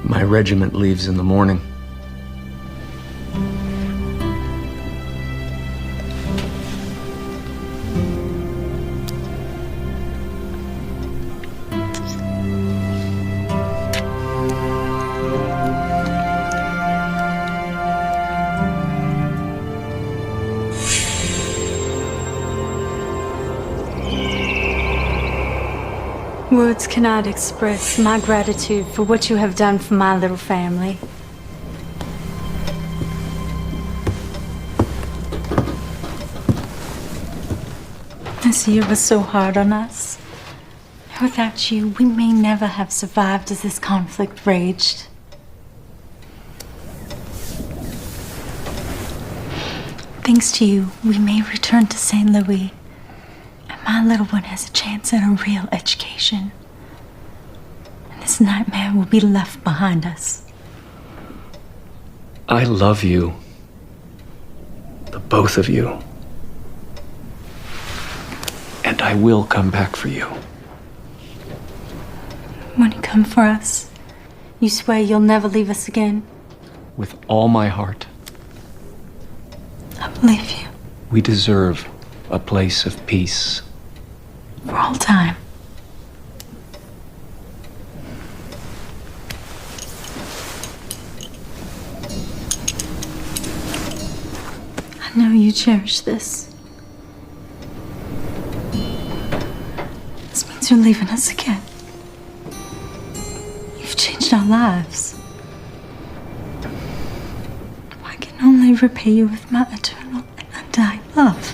My regiment leaves in the morning. Words cannot express my gratitude for what you have done for my little family. This year was so hard on us. Without you, we may never have survived as this conflict raged. Thanks to you, we may return to St. Louis. My little one has a chance at a real education. And this nightmare will be left behind us. I love you. The both of you. And I will come back for you. When you come for us, you swear you'll never leave us again? With all my heart. I believe you. We deserve a place of peace. For all time. I know you cherish this. This means you're leaving us again. You've changed our lives. I can only repay you with my eternal and undying love.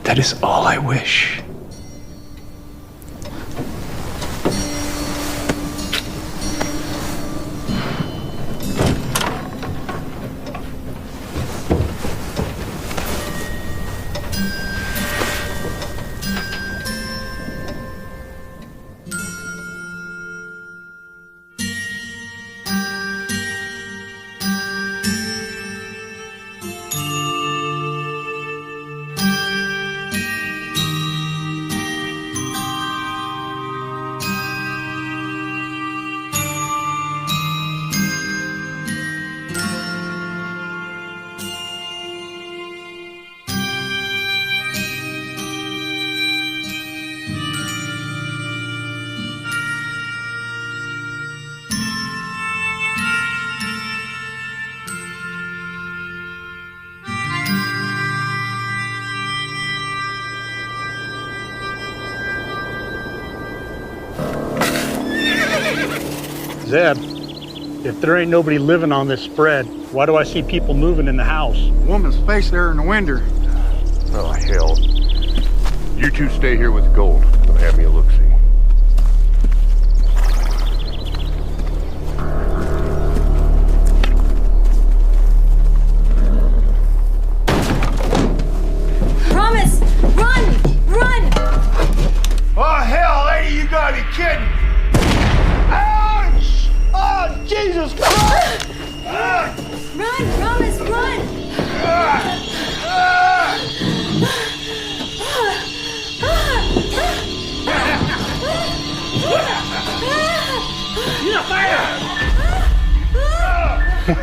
That is all I wish. Zeb, if there ain't nobody living on this spread, why do I see people moving in the house? Woman's face there in the window. Oh, hell. You two stay here with the gold. Don't have me a look-see. Promise! Run! Run! Oh, hell, lady, you gotta be kidding! Ouch! Oh, Jesus Christ! Run! Promise, run!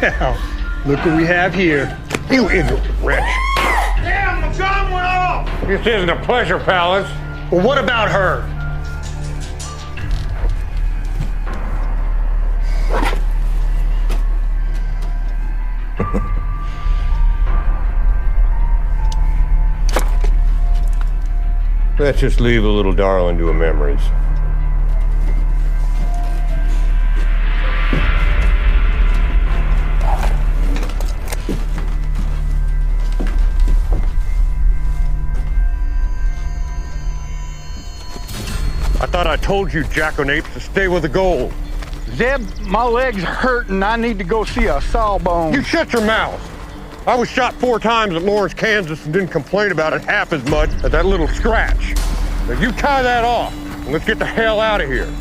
Well, look what we have here. You ignorant wretch! Damn, the gun went off! This isn't a pleasure palace. Well, what about her? Let's just leave a little darling to her memories. I thought I told you, jackanapes, to stay with the gold. Zeb, my leg's hurting. I need to go see a sawbone. You shut your mouth. I was shot 4 times at Lawrence, Kansas, and didn't complain about it half as much as that little scratch. Now you tie that off, and let's get the hell out of here.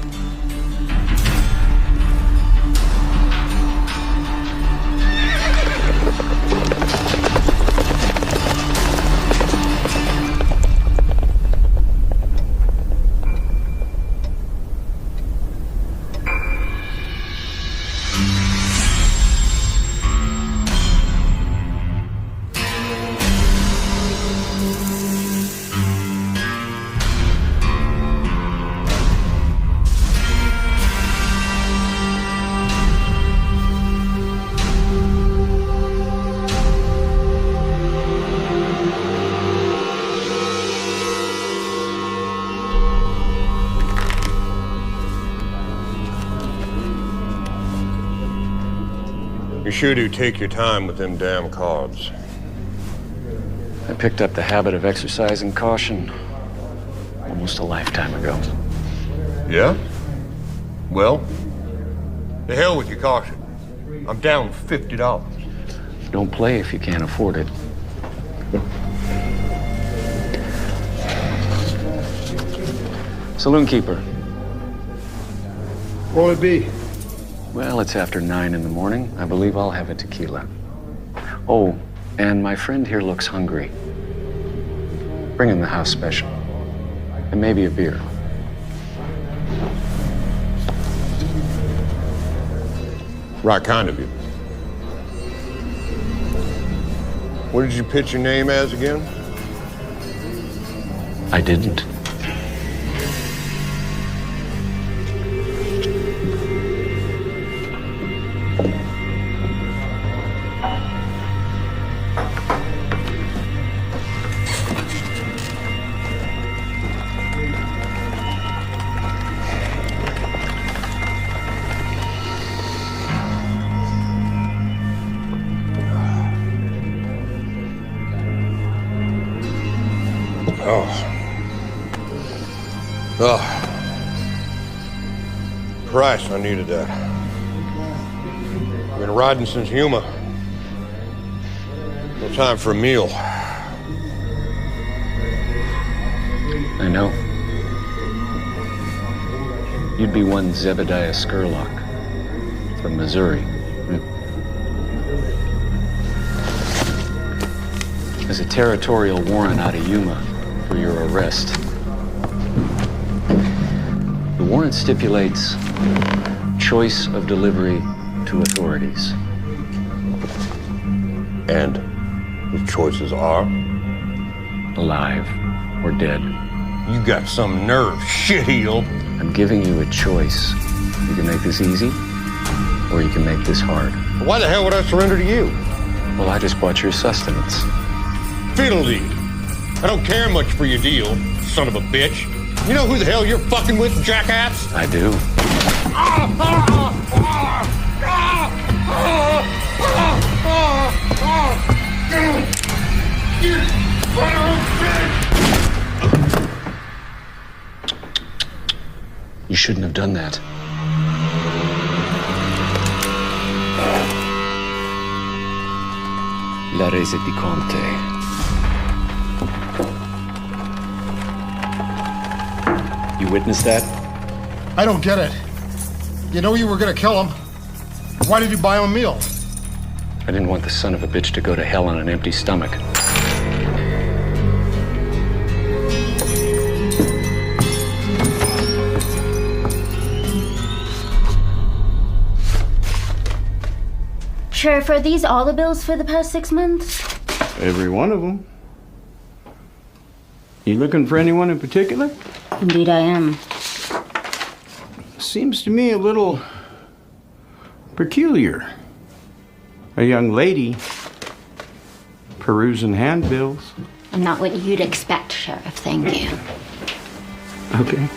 You sure do take your time with them damn cards. I picked up the habit of exercising caution almost a lifetime ago. Yeah? Well, the hell with your caution. I'm down $50. Don't play if you can't afford it. Saloon keeper. What'll it be? Well, it's after 9 in the morning. I believe I'll have a tequila. Oh, and my friend here looks hungry. Bring him the house special. And maybe a beer. Right kind of you. What did you pitch your name as again? I didn't. Oh. Christ, I needed that. Been riding since Yuma. No time for a meal. I know. You'd be one Zebediah Scurlock from Missouri. There's a territorial warrant out of Yuma for your arrest. The warrant stipulates choice of delivery to authorities. And the choices are? Alive or dead. You got some nerve, shitheel. I'm giving you a choice. You can make this easy, or you can make this hard. Why the hell would I surrender to you? Well, I just bought your sustenance. Fiddle-dee. I don't care much for your deal, son of a bitch. You know who the hell you're fucking with, jackass? I do. You shouldn't have done that. La rese di Conte. You witnessed that? I don't get it. You know you were gonna kill him. Why did you buy him a meal? I didn't want the son of a bitch to go to hell on an empty stomach. Sheriff, are these all the bills for the past 6 months? Every one of them. You looking for anyone in particular? Indeed I am. Seems to me a little peculiar. A young lady perusing handbills. I'm not what you'd expect, Sheriff, thank you. Okay.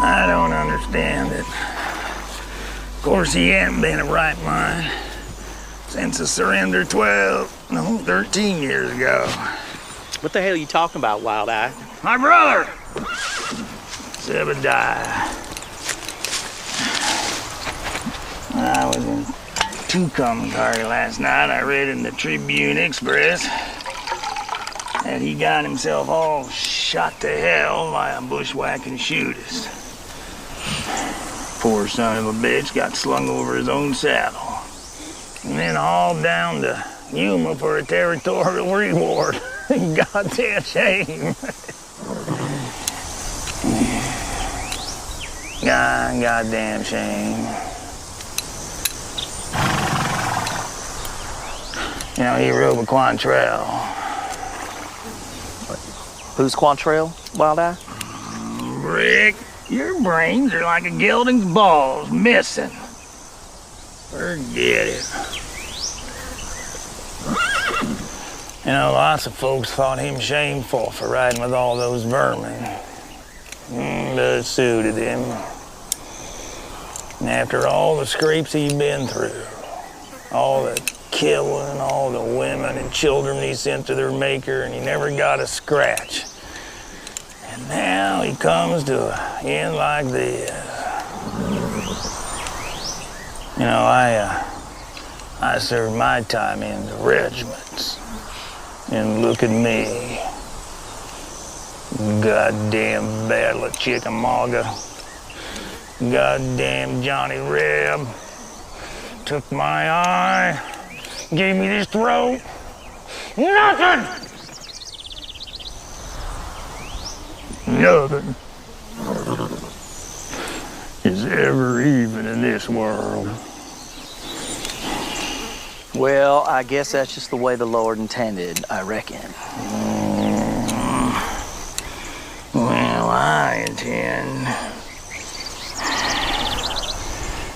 I don't understand it. Of course, he hadn't been in right mind since the surrender 13 years ago. What the hell are you talking about, Wild Eye? My brother, Zebediah. I was in Tucumcari last night. I read in the Tribune Express that he got himself all shot to hell by a bushwhacking shootist. Poor son of a bitch got slung over his own saddle and then hauled down to Yuma for a territorial reward. Goddamn shame. Goddamn shame. You know, he rode with Quantrell. Who's Quantrell, Wild Eye? Rick, your brains are like a gelding's balls, missing. Forget it. You know, lots of folks thought him shameful for riding with all those vermin. But it suited him. And after all the scrapes he'd been through, all the killing, all the women and children he sent to their maker, and he never got a scratch. And now he comes to an end like this. You know, I served my time in the regiments. And look at me. Goddamn Battle of Chickamauga. Goddamn Johnny Reb. Took my eye. Gave me this throat. Nothing! Nothing is ever even in this world. Well, I guess that's just the way the Lord intended, I reckon. Well, I intend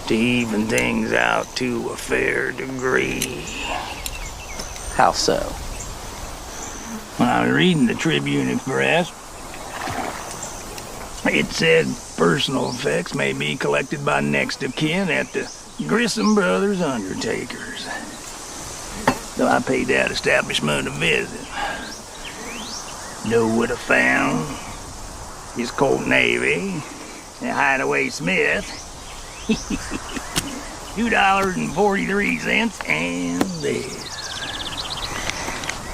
to even things out to a fair degree. How so? When I was reading the Tribune Express, it said personal effects may be collected by next of kin at the Grissom Brothers Undertakers. So I paid that establishment a visit. Know what I found? His Colt Navy, and Hideaway Smith. $2.43 and this.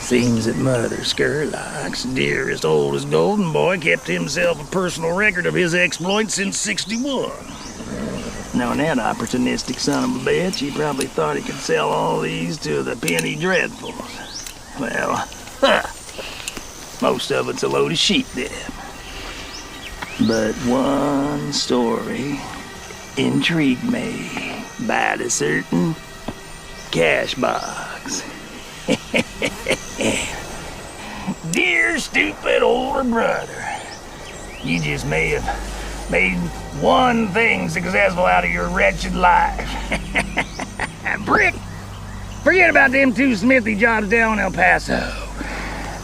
Seems that Mother Skurlock's dearest, oldest golden boy kept himself a personal record of his exploits since '61. Knowing that opportunistic son of a bitch, he probably thought he could sell all these to the penny dreadfuls. Well, most of it's a load of sheep then. But one story intrigued me about a certain cash box. Dear stupid older brother, you just may have made one thing successful out of your wretched life. Brick, forget about them two smithy jobs down in El Paso.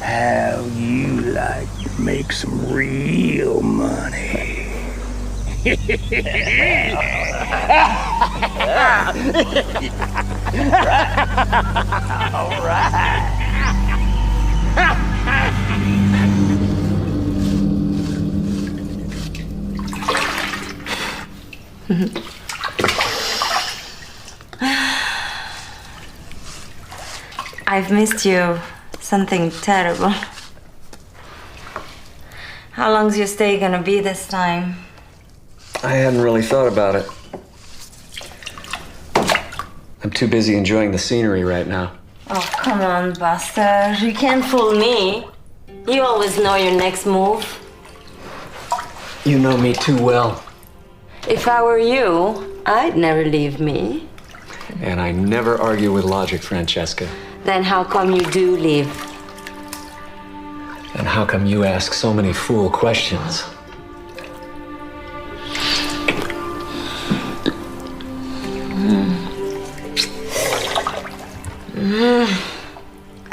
How you like to make some real money? All right. I've missed you. Something terrible. How long's your stay gonna be this time? I hadn't really thought about it. I'm too busy enjoying the scenery right now. Oh, come on, Buster. You can't fool me. You always know your next move. You know me too well. If I were you, I'd never leave me. And I never argue with logic, Francesca. Then how come you do leave? And how come you ask so many fool questions?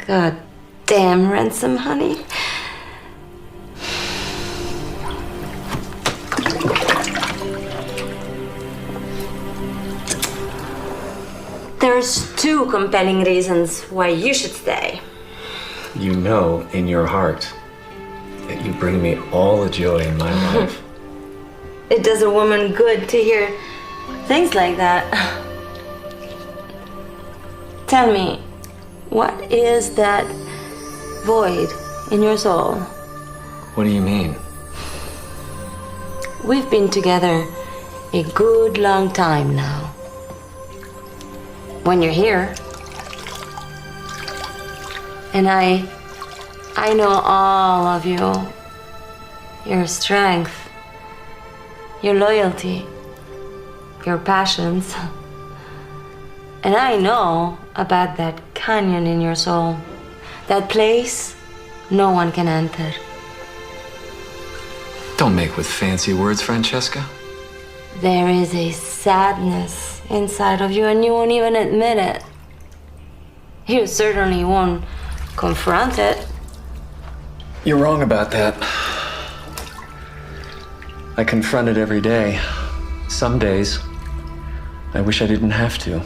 God damn, Ransom, honey. There's two compelling reasons why you should stay. You know in your heart that you bring me all the joy in my life. It does a woman good to hear things like that. Tell me, what is that void in your soul? What do you mean? We've been together a good long time now. When you're here, and I know all of you, your strength, your loyalty, your passions, and I know about that canyon in your soul, that place no one can enter. Don't make with fancy words, Francesca. There is a sadness inside of you, and you won't even admit it. You certainly won't confront it. You're wrong about that. I confront it every day. Some days, I wish I didn't have to.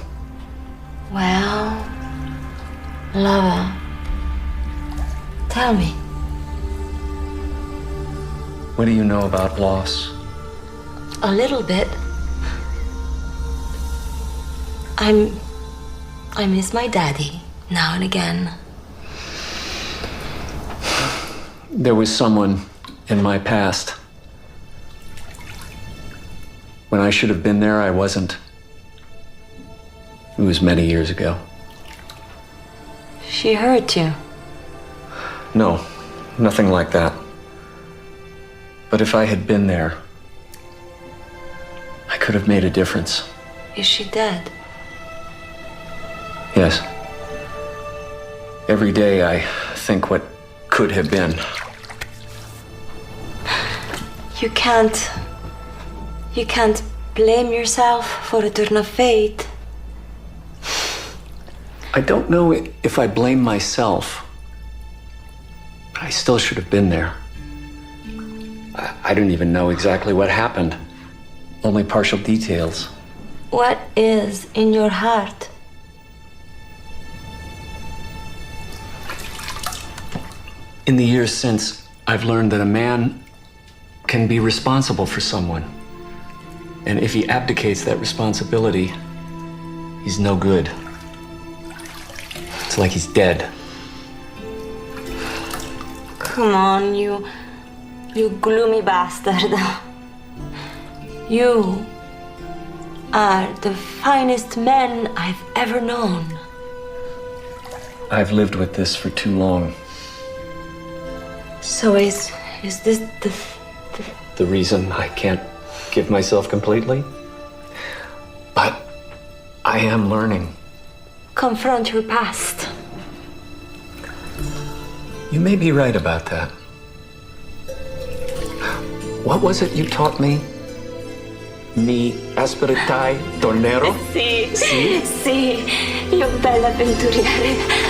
Well, lover, tell me. What do you know about loss? A little bit. I miss my daddy now and again. There was someone in my past. When I should have been there, I wasn't. It was many years ago. She hurt you. No, nothing like that. But if I had been there, I could have made a difference. Is she dead? Yes. Every day I think what could have been. You can't blame yourself for a turn of fate. I don't know if I blame myself, but I still should have been there. I don't even know exactly what happened. Only partial details. What is in your heart? In the years since, I've learned that a man can be responsible for someone. And if he abdicates that responsibility, he's no good. It's like he's dead. Come on, you gloomy bastard. You are the finest man I've ever known. I've lived with this for too long. So is this The reason I can't give myself completely? But I am learning. Confront your past. You may be right about that. What was it you taught me? Mi asperitai tornero? Sì, Sì? sì, io bella avventuriere.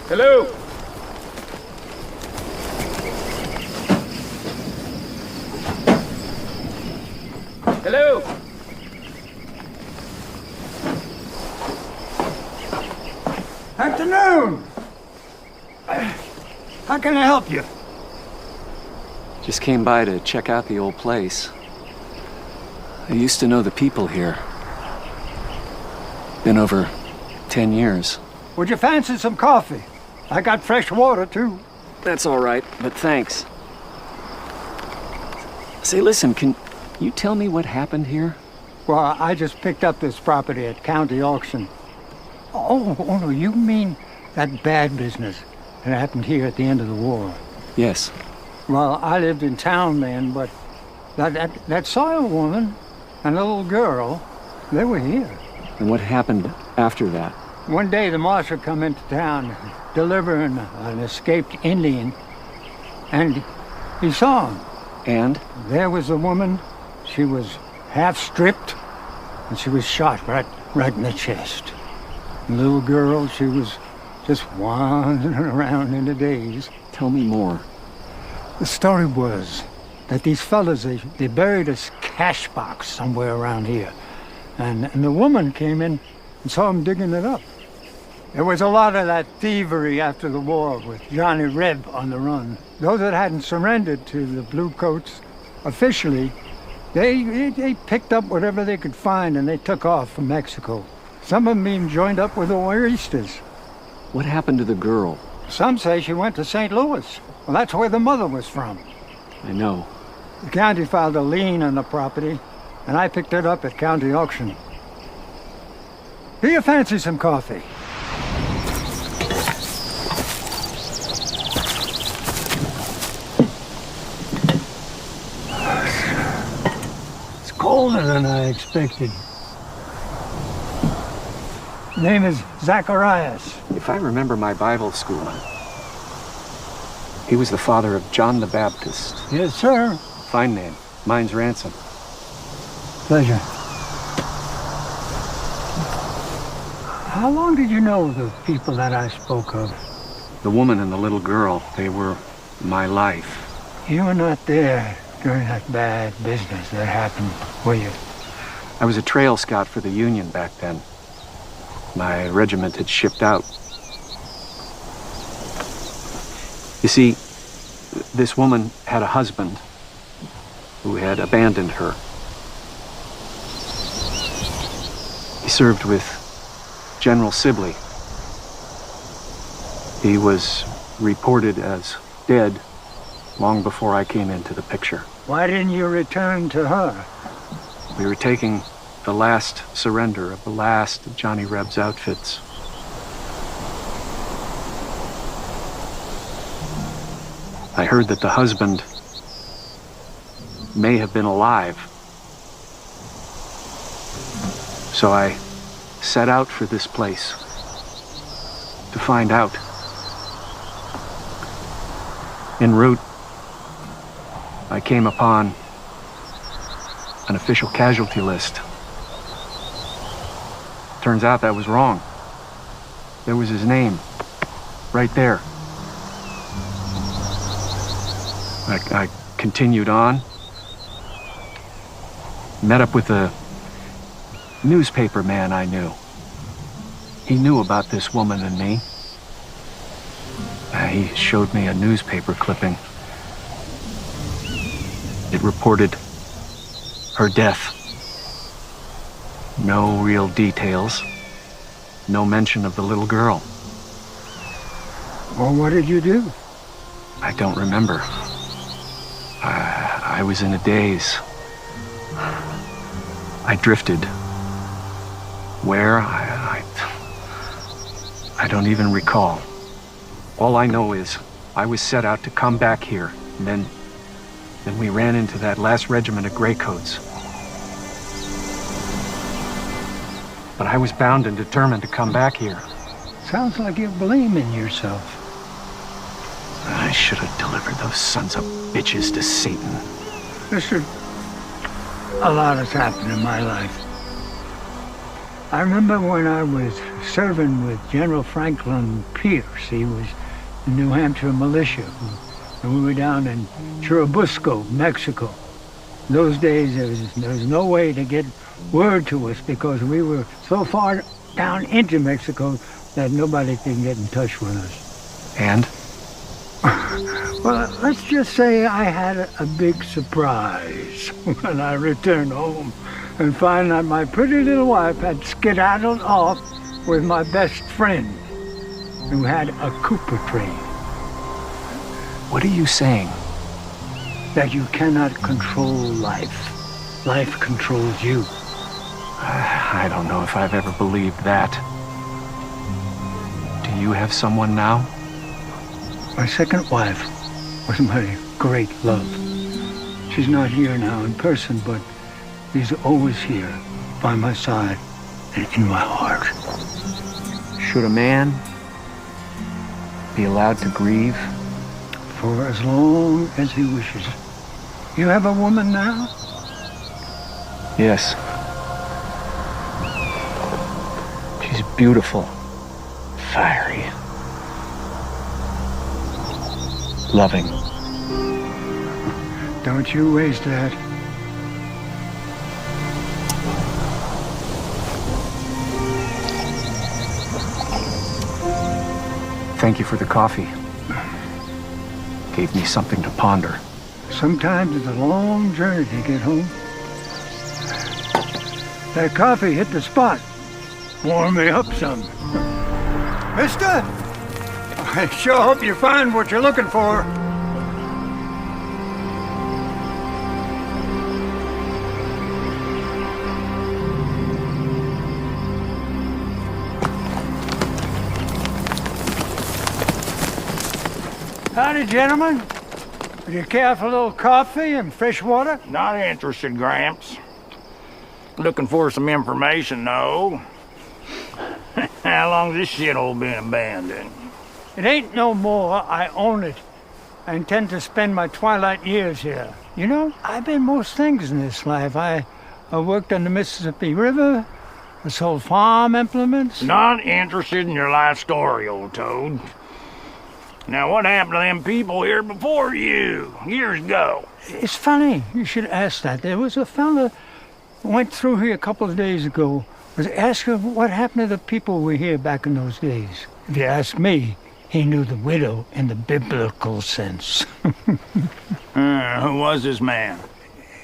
Hello. Afternoon. How can I help you? Just came by to check out the old place. I used to know the people here. Been over 10 years. Would you fancy some coffee? I got fresh water, too. That's all right, but thanks. Say, listen, can you tell me what happened here? Well, I just picked up this property at county auction. Oh, no, you mean that bad business that happened here at the end of the war? Yes. Well, I lived in town then, but that Sawyer woman and the little girl, they were here. And what happened after that? One day the marshal come into town delivering an escaped Indian, and he saw him. And? There was the woman. She was half stripped, and she was shot right in the chest. The little girl, she was just wandering around in a daze. Tell me more. The story was that these fellas, they buried a cash box somewhere around here. And the woman came in and saw them digging it up. There was a lot of that thievery after the war with Johnny Reb on the run. Those that hadn't surrendered to the Bluecoats officially, they picked up whatever they could find and they took off from Mexico. Some of them even joined up with the Oiristas. What happened to the girl? Some say she went to St. Louis. Well, that's where the mother was from. I know. The county filed a lien on the property, and I picked it up at county auction. Do you fancy some coffee? It's colder than I expected. Name is Zacharias. If I remember my Bible school, he was the father of John the Baptist. Yes, sir. Fine name. Mine's Ransom. Pleasure. How long did you know the people that I spoke of? The woman and the little girl, they were my life. You were not there during that bad business that happened, were you? I was a trail scout for the Union back then. My regiment had shipped out. You see, this woman had a husband who had abandoned her. He served with General Sibley. He was reported as dead long before I came into the picture. Why didn't you return to her? We were taking the last surrender of the last of Johnny Reb's outfits. I heard that the husband may have been alive. So I set out for this place to find out. En route, I came upon an official casualty list. Turns out that was wrong. There was his name, right there. I continued on, met up with a newspaper man I knew. He knew about this woman and me. He showed me a newspaper clipping. It reported her death. No real details. No mention of the little girl. Well, what did you do? I don't remember. I was in a daze. I drifted. Where? I don't even recall. All I know is I was set out to come back here, and then we ran into that last regiment of Graycoats. But I was bound and determined to come back here. Sounds like you're blaming yourself. I should have delivered those sons of bitches to Satan. Mister, a lot has happened in my life. I remember when I was serving with General Franklin Pierce. He was the New Hampshire militia. And we were down in Churubusco, Mexico. Those days, there was no way to get word to us because we were so far down into Mexico, that nobody can get in touch with us. And? Well, let's just say I had a big surprise when I returned home and found that my pretty little wife had skedaddled off with my best friend, who had a Cooper train. What are you saying? That you cannot control life. Life controls you. I don't know if I've ever believed that. Do you have someone now? My second wife was my great love. She's not here now in person, but she's always here by my side and in my heart. Should a man be allowed to grieve? For as long as he wishes. You have a woman now? Yes. She's beautiful, fiery, loving. Don't you waste that. Thank you for the coffee. Gave me something to ponder. Sometimes it's a long journey to get home. That coffee hit the spot. Warm me up some. Mister, I sure hope you find what you're looking for. Howdy, gentlemen. Would you care for a little coffee and fresh water? Not interested, Gramps. Looking for some information, though. How long's this shithole been abandoned? It ain't no more. I own it. I intend to spend my twilight years here. You know, I've been most things in this life. I worked on the Mississippi River. I sold farm implements. Not interested in your life story, old toad. Now, what happened to them people here before you, years ago? It's funny you should ask that. There was a fella who went through here a couple of days ago, was asking what happened to the people who were here back in those days. If you ask me, he knew the widow in the biblical sense. Who was this man?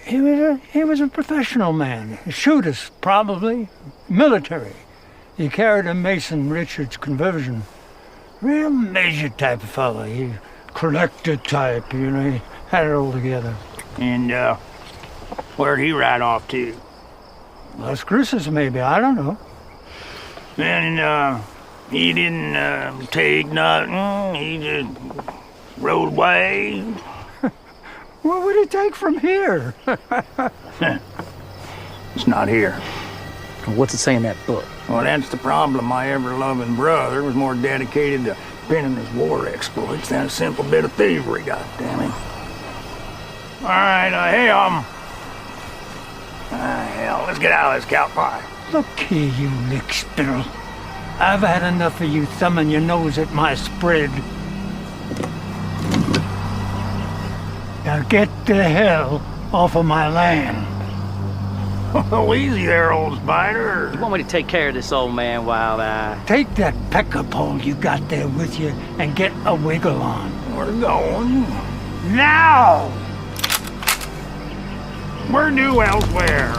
He was a professional man. A shooter, probably. Military. He carried a Mason Richards conversion. Real measured type of fella. He collector type, you know, he had it all together. And, where'd he ride off to? Las Cruces, maybe, I don't know. And, he didn't, take nothing, he just rode away? What would he take from here? It's not here. What's it say in that book? Well, that's the problem. My ever-loving brother was more dedicated to penning his war exploits than a simple bit of thievery, goddammit. All right, hey, hell, let's get out of this cow pie. Look here, you lick spittle. I've had enough of you thumbing your nose at my spread. Now get the hell off of my land. Oh, easy there, old spider. You want me to take care of this old man while I... Take that pecker pole you got there with you and get a wiggle on. We're going. Now! We're due elsewhere.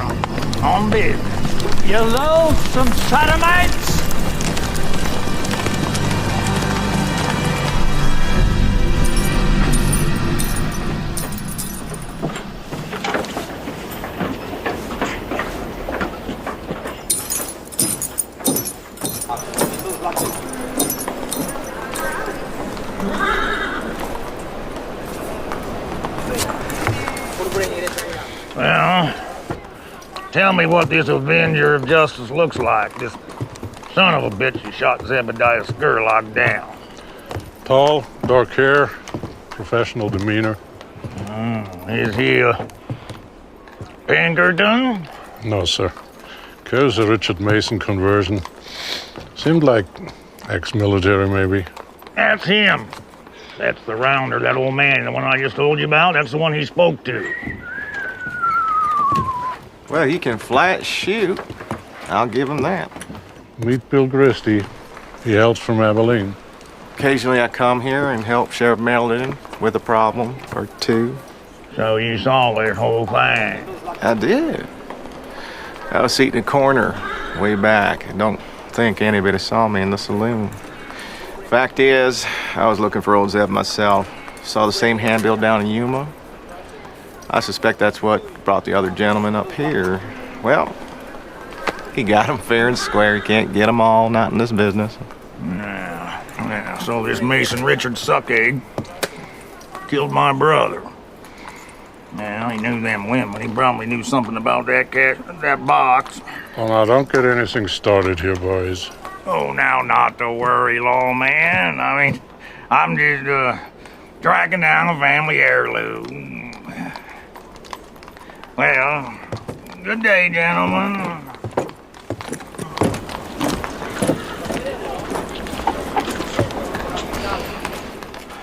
On business. You loathsome sodomites! Well, tell me what this Avenger of Justice looks like. This son of a bitch who shot Zebediah Scurlock down. Tall, dark hair, professional demeanor. Is he a Pinkerton? No, sir. Carries a Richard Mason conversion. Seemed like ex-military, maybe. That's him. That's the rounder, that old man, the one I just told you about. That's the one he spoke to. Well, he can flat shoot. I'll give him that. Meet Bill Gristy. He hails from Abilene. Occasionally I come here and help Sheriff Merlin with a problem or two. So you saw this whole thing? I did. I was seated in the corner way back. I don't think anybody saw me in the saloon. Fact is, I was looking for old Zeb myself. Saw the same handbill down in Yuma. I suspect that's what brought the other gentleman up here. Well, he got him fair and square. You can't get them all, not in this business. Yeah, so this Mason Richard Suckegg killed my brother. Well, he knew them women. He probably knew something about that box. Well, now, don't get anything started here, boys. Oh, now, not to worry, lawman. I mean, I'm just, tracking down a family heirloom. Well, good day, gentlemen.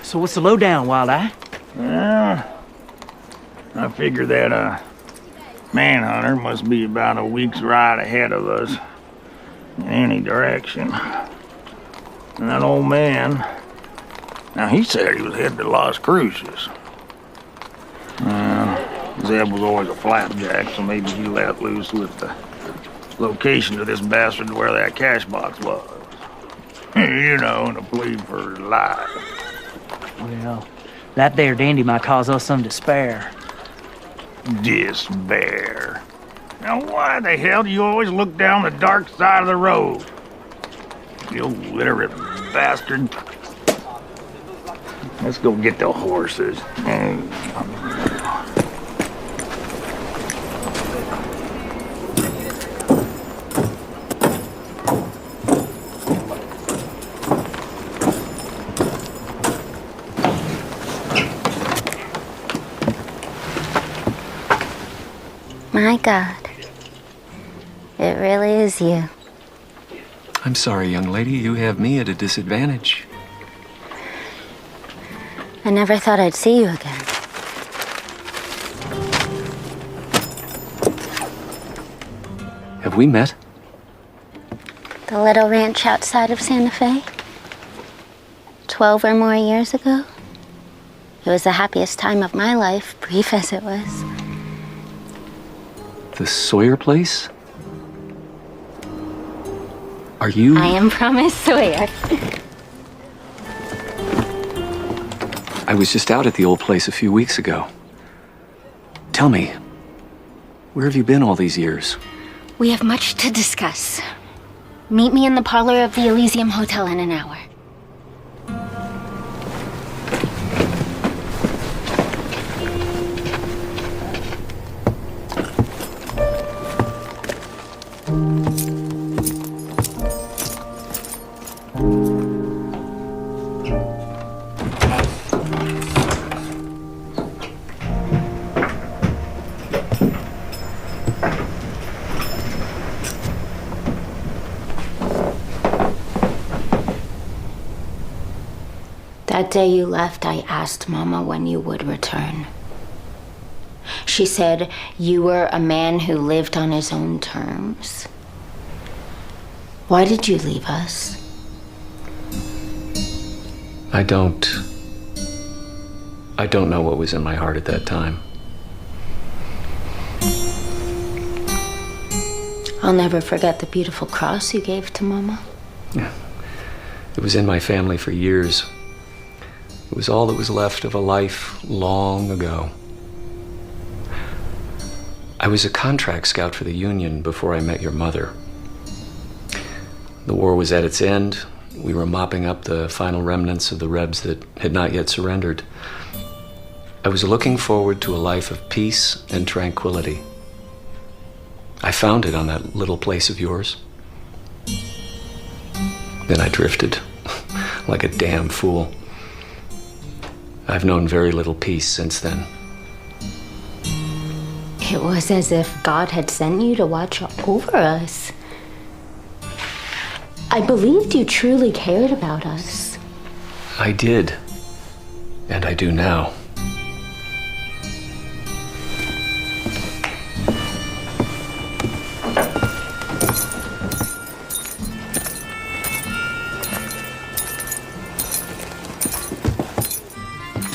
So what's the lowdown, Wild Eye? Well, I figure that manhunter must be about a week's ride ahead of us in any direction. And that old man, now he said he was headed to Las Cruces. Zeb was always a flapjack, so maybe he let loose with the location of this bastard where that cash box was. You know, in a plea for his life. Well, that there dandy might cause us some despair. Despair. Now, why the hell do you always look down the dark side of the road? You illiterate bastard. Let's go get the horses. My God. It really is you. I'm sorry, young lady. You have me at a disadvantage. I never thought I'd see you again. Have we met? The little ranch outside of Santa Fe? 12 or more years ago? It was the happiest time of my life, brief as it was. The Sawyer place? Are you... I am Promise Sawyer. I was just out at the old place a few weeks ago. Tell me, where have you been all these years? We have much to discuss. Meet me in the parlor of the Elysium Hotel in an hour. That day you left, I asked Mama when you would return. She said you were a man who lived on his own terms. Why did you leave us? I don't know what was in my heart at that time. I'll never forget the beautiful cross you gave to Mama. Yeah. It was in my family for years. It was all that was left of a life long ago. I was a contract scout for the Union before I met your mother. The war was at its end. We were mopping up the final remnants of the Rebs that had not yet surrendered. I was looking forward to a life of peace and tranquility. I found it on that little place of yours. Then I drifted, like a damn fool. I've known very little peace since then. It was as if God had sent you to watch over us. I believed you truly cared about us. I did, and I do now.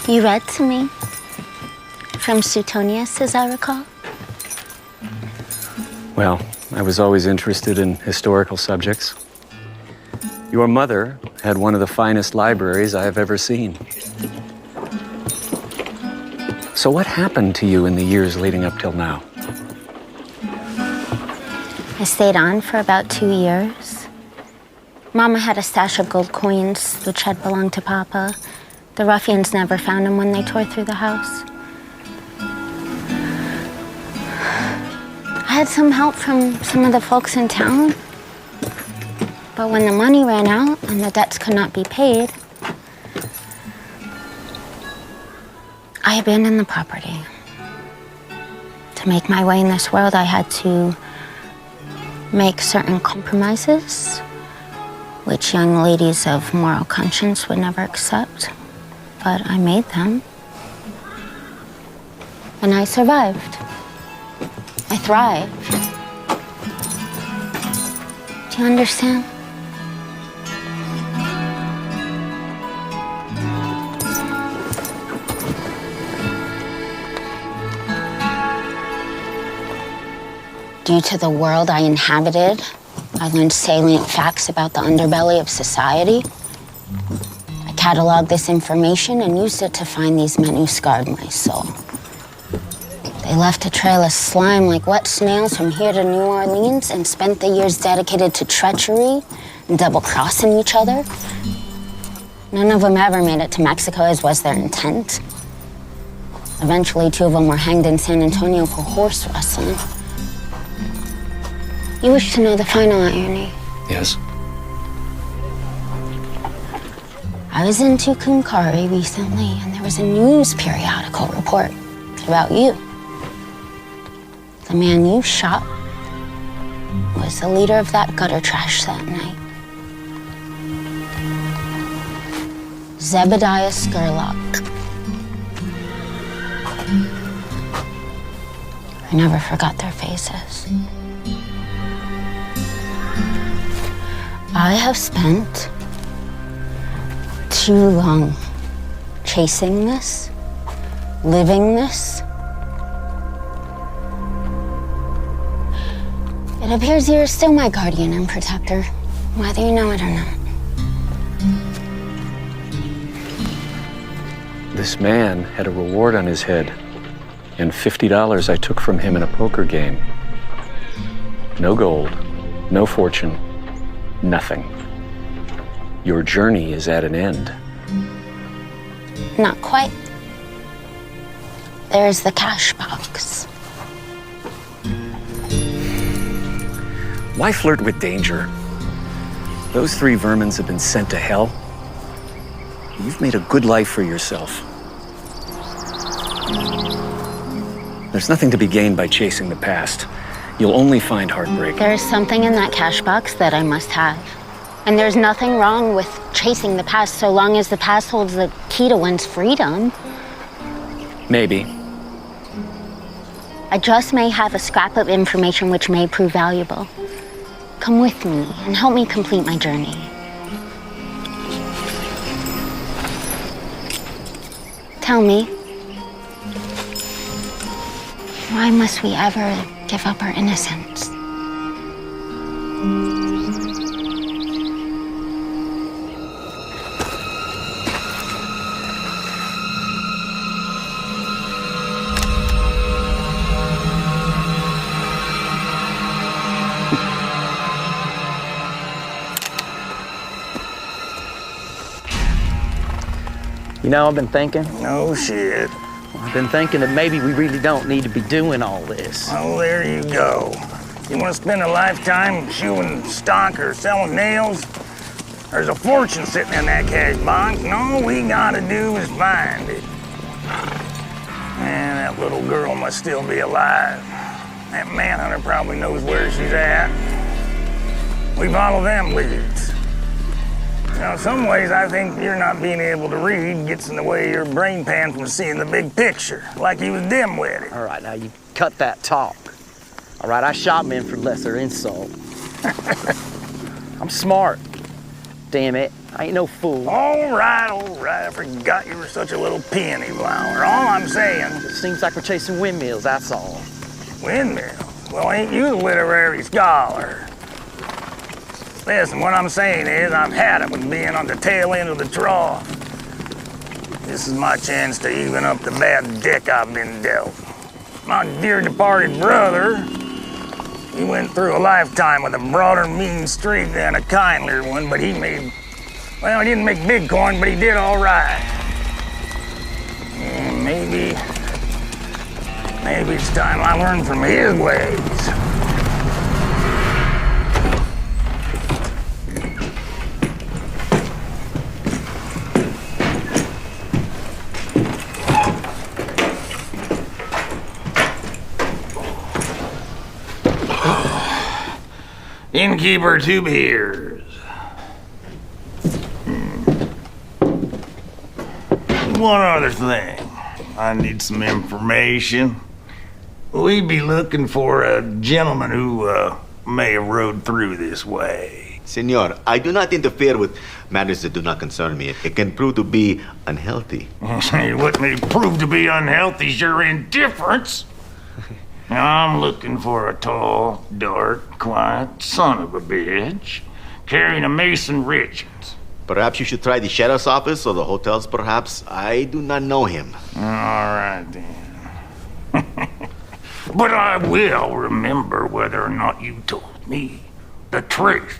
You read to me from Suetonius, as I recall. Well, I was always interested in historical subjects. Your mother had one of the finest libraries I have ever seen. So what happened to you in the years leading up till now? I stayed on for about 2 years. Mama had a stash of gold coins, which had belonged to Papa. The ruffians never found them when they tore through the house. I had some help from some of the folks in town. But when the money ran out and the debts could not be paid, I abandoned the property. To make my way in this world, I had to make certain compromises, which young ladies of moral conscience would never accept. But I made them. And I survived. I thrived. Do you understand? Due to the world I inhabited, I learned salient facts about the underbelly of society. I cataloged this information and used it to find these men who scarred my soul. They left a trail of slime like wet snails from here to New Orleans and spent the years dedicated to treachery and double-crossing each other. None of them ever made it to Mexico, as was their intent. Eventually, 2 of them were hanged in San Antonio for horse wrestling. You wish to know the final irony? Yes. I was in Tucumcari recently, and there was a news periodical report about you. The man you shot was the leader of that gutter trash that night. Zebediah Scurlock. I never forgot their faces. I have spent too long chasing this, living this. It appears you're still my guardian and protector, whether you know it or not. This man had a reward on his head, and $50 I took from him in a poker game. No gold, no fortune, nothing. Your journey is at an end. Not quite. There's the cash box. Why flirt with danger? Those 3 vermins have been sent to hell. You've made a good life for yourself. There's nothing to be gained by chasing the past. You'll only find heartbreak. There's something in that cash box that I must have. And there's nothing wrong with chasing the past so long as the past holds the key to one's freedom. Maybe. I just may have a scrap of information which may prove valuable. Come with me and help me complete my journey. Tell me, why must we ever give up our innocence? You know, I've been thinking. No shit. I've been thinking that maybe we really don't need to be doing all this. Oh, there you go. You want to spend a lifetime shoeing stock or selling nails? There's a fortune sitting in that cash box, and all we gotta do is find it. Man, that little girl must still be alive. That manhunter probably knows where she's at. We follow them leads. Now, in some ways, I think you're not being able to read gets in the way of your brain pan from seeing the big picture, like you was dim-witted. All right, now you cut that talk. All right, I shot men for lesser insult. I'm smart. Damn it, I ain't no fool. All right, I forgot you were such a little penny flower. All I'm saying... It seems like we're chasing windmills, that's all. Windmills? Well, ain't you a literary scholar? Listen, what I'm saying is I've had it with being on the tail end of the trough. This is my chance to even up the bad deck I've been dealt. My dear departed brother, he went through a lifetime with a broader mean streak than a kindlier one, but he made, well, he didn't make big coin, but he did all right. And maybe it's time I learn from his ways. Innkeeper, 2 beers. One other thing. I need some information. We'd be looking for a gentleman who may have rode through this way. Senor, I do not interfere with matters that do not concern me. It can prove to be unhealthy. What may prove to be unhealthy is your indifference. Now, I'm looking for a tall, dark, quiet son of a bitch carrying a Mason Richards. Perhaps you should try the sheriff's office or the hotels, perhaps. I do not know him. All right, then. But I will remember whether or not you told me the truth.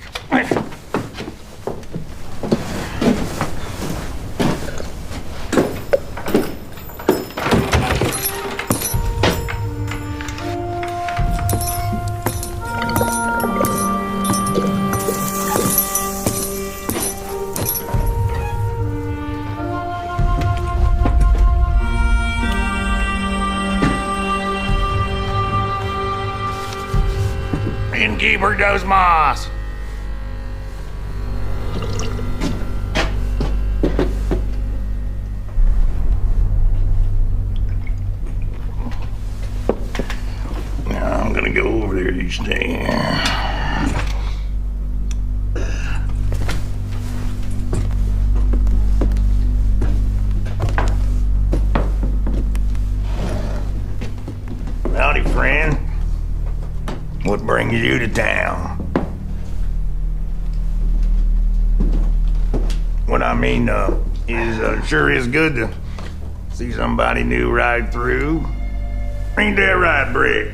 Innkeeper Dos Mas. Now I'm gonna go over there to stand. Howdy, friend. What brings you to town? What I mean is sure is good to see somebody new ride through. Ain't that right, Brick?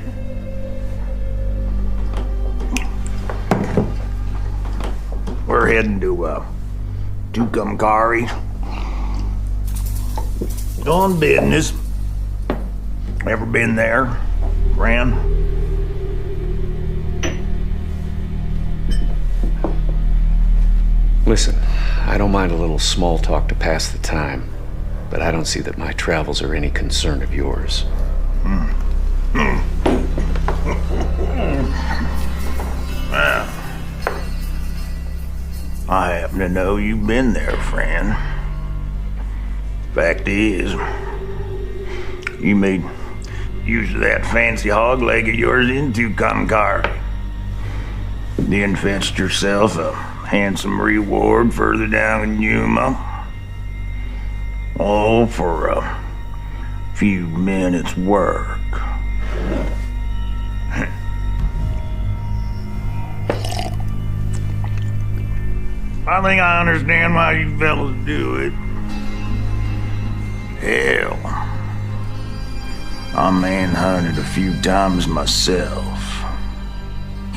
We're heading to Tucumcari. On business. Ever been there, friend? Listen, I don't mind a little small talk to pass the time, but I don't see that my travels are any concern of yours. Well, I happen to know you've been there, friend. Fact is, you made use of that fancy hog leg of yours in Tucumcari. Then fetched yourself a handsome reward further down in Yuma. All for a few minutes' work. I think I understand why you fellas do it. Hell, I manhunted a few times myself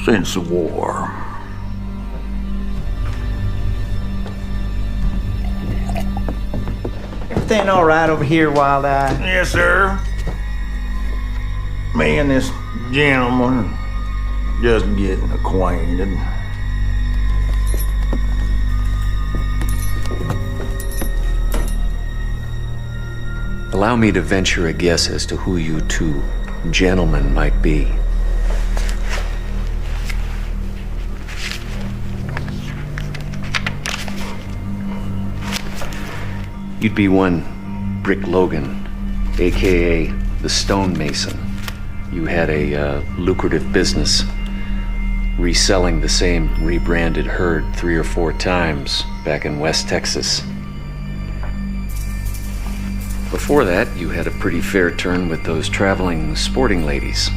since the war. Everything all right over here, Wild Eye? Yes, sir. Me and this gentleman are just getting acquainted. Allow me to venture a guess as to who you two gentlemen might be. You'd be one Brick Logan, a.k.a. the Stone Mason. You had a lucrative business, reselling the same rebranded herd 3 or 4 times back in West Texas. Before that, you had a pretty fair turn with those traveling sporting ladies.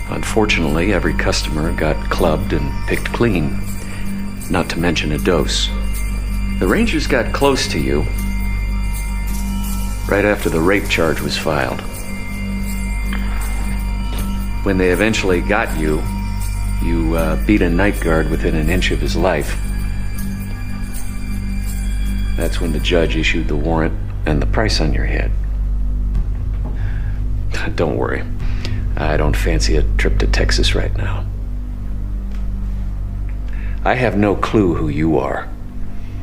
Unfortunately, every customer got clubbed and picked clean, not to mention a dose. The Rangers got close to you right after the rape charge was filed. When they eventually got you, you beat a night guard within an inch of his life. That's when the judge issued the warrant and the price on your head. Don't worry. I don't fancy a trip to Texas right now. I have no clue who you are,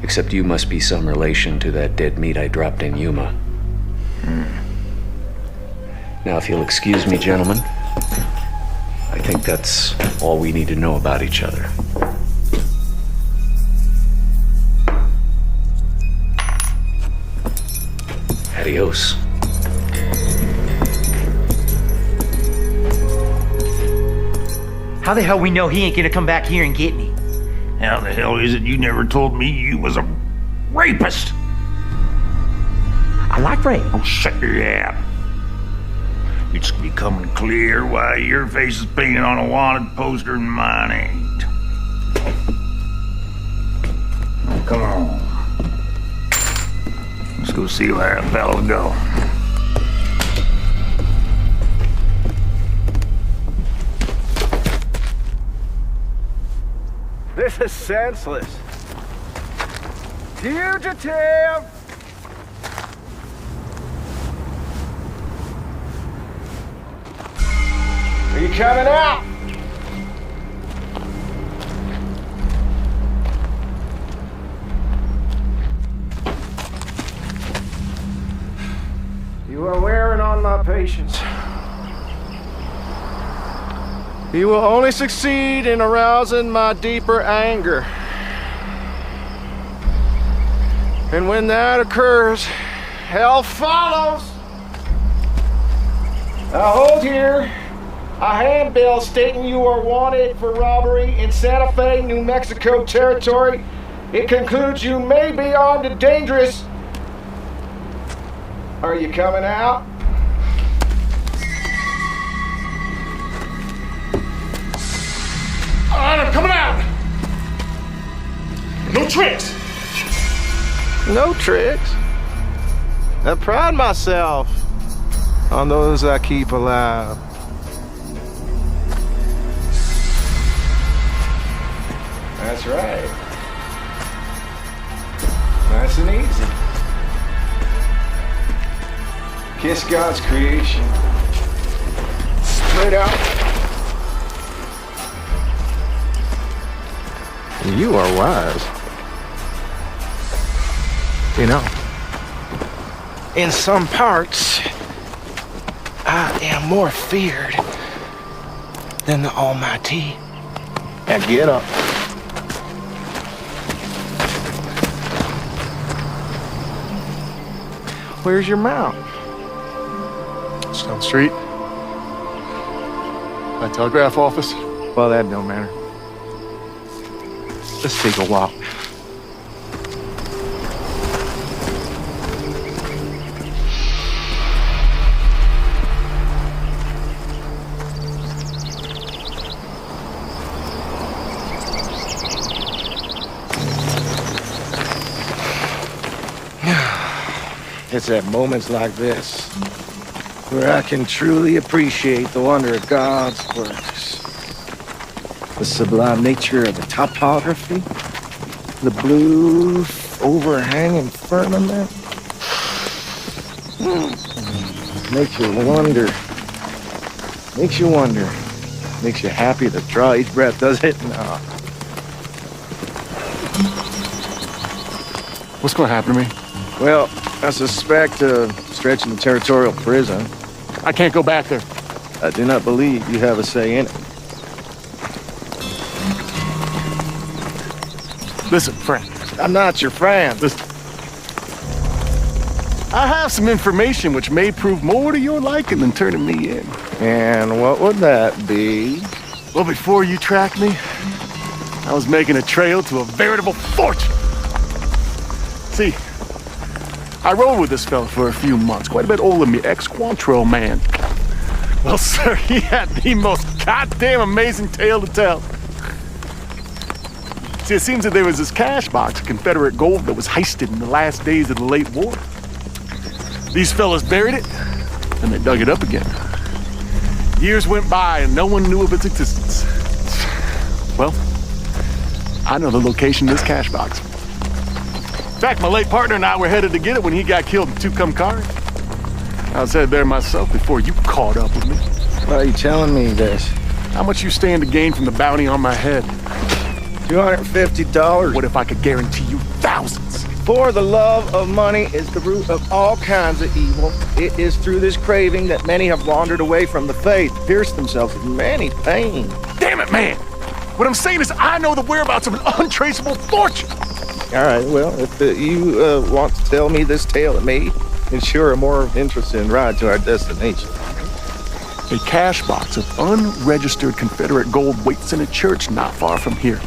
except you must be some relation to that dead meat I dropped in Yuma. Now, if you'll excuse me, gentlemen, I think that's all we need to know about each other. Adios. How the hell we know he ain't gonna come back here and get me? How the hell is it you never told me you was a rapist? I like rape. Oh, shut your yap. It's becoming clear why your face is painted on a wanted poster and mine ain't. Come on. Let's go see where the fellas go. This is senseless. Fugitive! Are you coming out? You are wearing on my patience. You will only succeed in arousing my deeper anger. And when that occurs, hell follows. I hold here a handbill stating you are wanted for robbery in Santa Fe, New Mexico territory. It concludes you may be armed and dangerous. Are you coming out? All right, I'm coming out. No tricks. No tricks. I pride myself on those I keep alive. That's right. Nice and easy. Kiss God's creation. Straight out. You are wise. You know, in some parts, I am more feared than the Almighty. Now get up. Where's your mount? It's down the street. My telegraph office. Well, that don't matter. Let's take a walk. It's at moments like this where I can truly appreciate the wonder of God's works. The sublime nature of the topography, the blue overhanging firmament. Makes you wonder. Makes you wonder. Makes you happy to draw each breath, does it? No. What's going to happen to me? Well, I suspect stretch in the territorial prison. I can't go back there. I do not believe you have a say in it. Listen, friend. I'm not your friend. Listen. I have some information which may prove more to your liking than turning me in. And what would that be? Well, before you tracked me, I was making a trail to a veritable fortune. See, I rode with this fella for a few months, quite a bit older than me, ex-Quantrill man. Well, sir, he had the most goddamn amazing tale to tell. See, it seems that there was this cash box of Confederate gold that was heisted in the last days of the late war. These fellas buried it, and they dug it up again. Years went by, and no one knew of its existence. Well, I know the location of this cash box. In fact, my late partner and I were headed to get it when he got killed in Tucumcari. I was headed there myself before you caught up with me. Why are you telling me this? How much you stand to gain from the bounty on my head? $250. What if I could guarantee you thousands? For the love of money is the root of all kinds of evil. It is through this craving that many have wandered away from the faith, pierced themselves with many pains. Damn it, man! What I'm saying is I know the whereabouts of an untraceable fortune! All right, well, if you want to tell me this tale, it may ensure a more interesting ride to our destination. A cash box of unregistered Confederate gold waits in a church not far from here.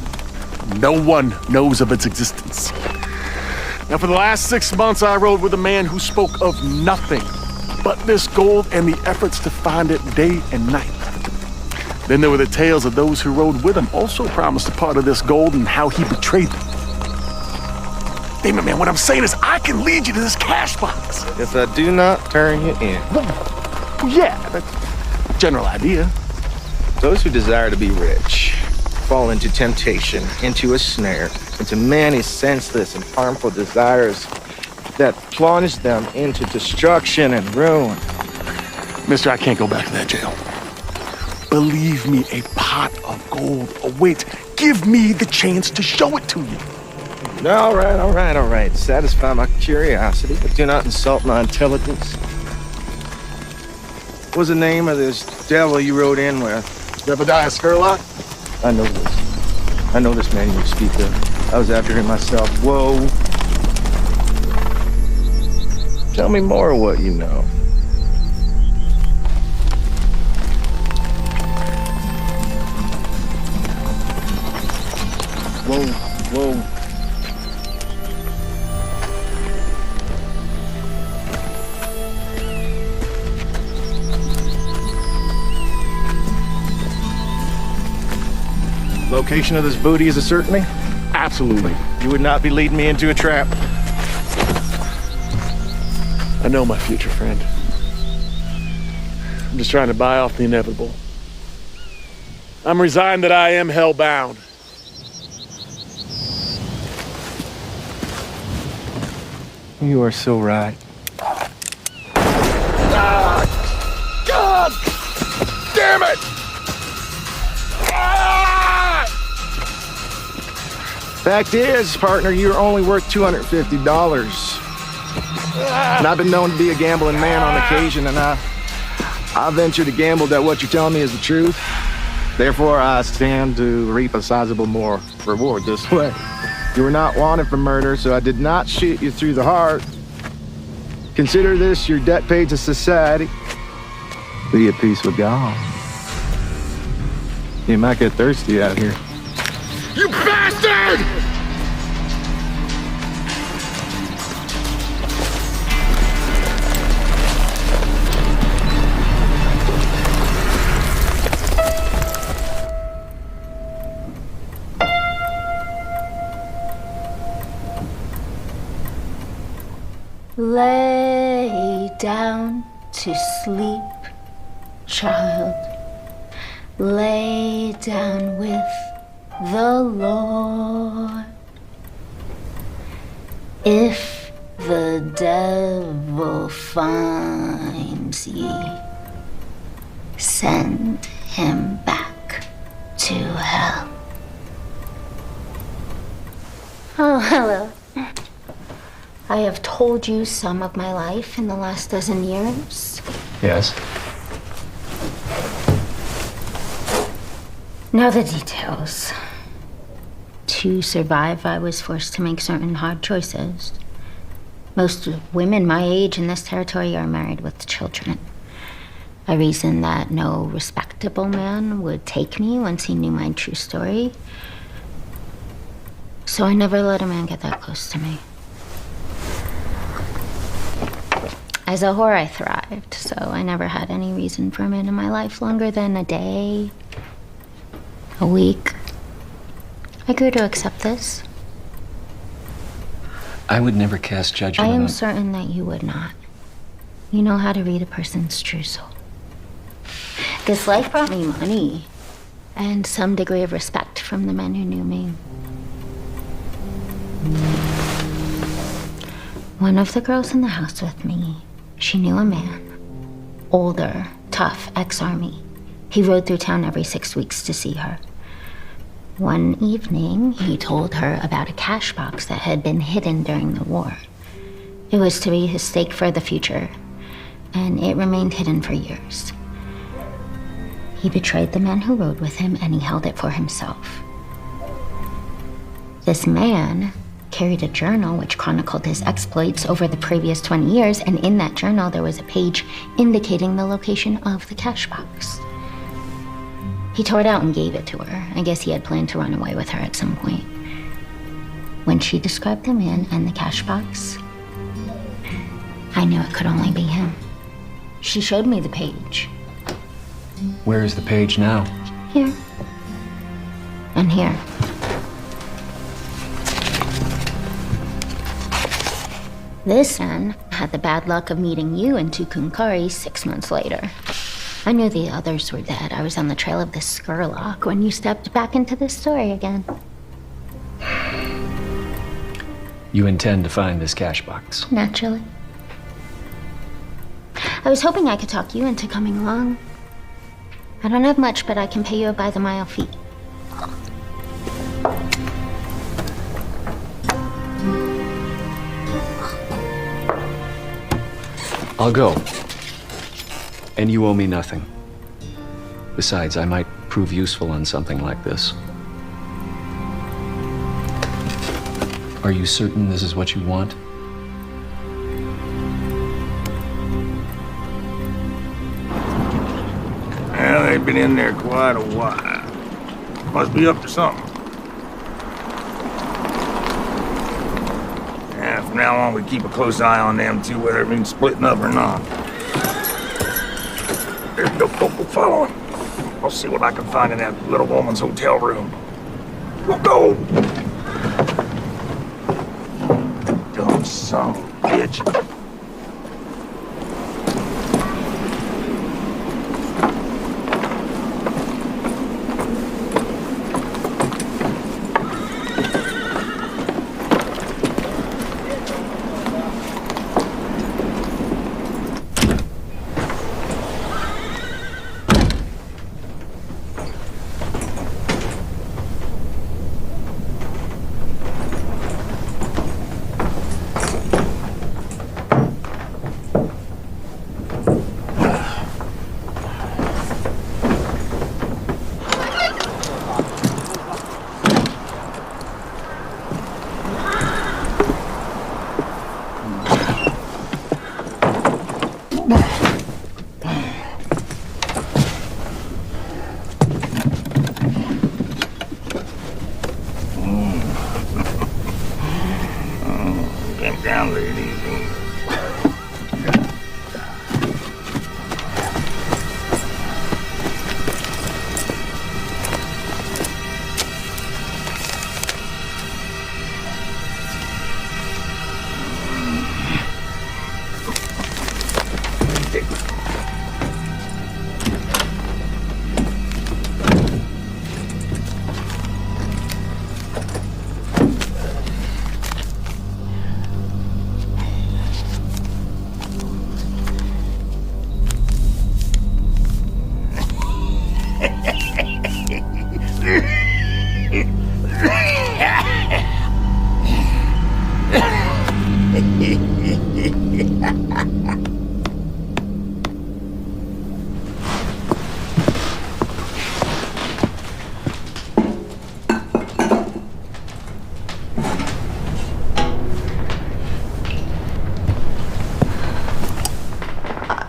No one knows of its existence. Now, for the last 6 months, I rode with a man who spoke of nothing but this gold and the efforts to find it day and night. Then there were the tales of those who rode with him, also promised a part of this gold and how he betrayed them. Damn it, man, what I'm saying is I can lead you to this cash box. If I do not turn you in. Well, yeah, that's the general idea. Those who desire to be rich fall into temptation, into a snare, into many senseless and harmful desires that plunge them into destruction and ruin. Mister, I can't go back to that jail. Believe me, a pot of gold awaits. Give me the chance to show it to you. All right. Satisfy my curiosity, but do not insult my intelligence. What was the name of this devil you rode in with? Jebediah Skurlock? I know this. I know this man you speak of. I was after him myself. Whoa. Tell me more of what you know. Whoa. Location of this booty is a certainty? Absolutely. You would not be leading me into a trap. I know, my future friend. I'm just trying to buy off the inevitable. I'm resigned that I am hellbound. You are so right. Ah! God! Damn it! Ah! Fact is, partner, you're only worth $250. And I've been known to be a gambling man on occasion, and I venture to gamble that what you're telling me is the truth. Therefore, I stand to reap a sizable more reward this way. You were not wanted for murder, so I did not shoot you through the heart. Consider this your debt paid to society. Be at peace with God. You might get thirsty out here. You bastard! Lay down to sleep, child. Lay down with the Lord. If the devil finds ye, send him back to hell. Oh, hello. I have told you some of my life in the last dozen years. Yes. Now the details. To survive, I was forced to make certain hard choices. Most women my age in this territory are married with children. A reason that no respectable man would take me once he knew my true story. So I never let a man get that close to me. As a whore, I thrived, so I never had any reason for a man in my life longer than a day, a week. I grew to accept this. I would never cast I judgment am on... certain that you would not. You know how to read a person's true soul. This life brought me money and some degree of respect from the men who knew me. One of the girls in the house with me, she knew a man. Older, tough, ex-army. He rode through town every 6 weeks to see her. One evening, he told her about a cash box that had been hidden during the war. It was to be his stake for the future, and it remained hidden for years. He betrayed the man who rode with him, and he held it for himself. This man carried a journal which chronicled his exploits over the previous 20 years, and in that journal there was a page indicating the location of the cash box. He tore it out and gave it to her. I guess he had planned to run away with her at some point. When she described the man and the cash box, I knew it could only be him. She showed me the page. Where is the page now? Here. And here. This man had the bad luck of meeting you in Tucumcari 6 months later. I knew the others were dead. I was on the trail of this Skurlock when you stepped back into this story again. You intend to find this cash box? Naturally. I was hoping I could talk you into coming along. I don't have much, but I can pay you a by-the-mile fee. I'll go. And you owe me nothing. Besides, I might prove useful on something like this. Are you certain this is what you want? Well, they've been in there quite a while. Must be up to something. Yeah, from now on, we keep a close eye on them two, whether it means splitting up or not. There's no focal following. I'll see what I can find in that little woman's hotel room. We'll go! Dumb son of a bitch. Down, ladies.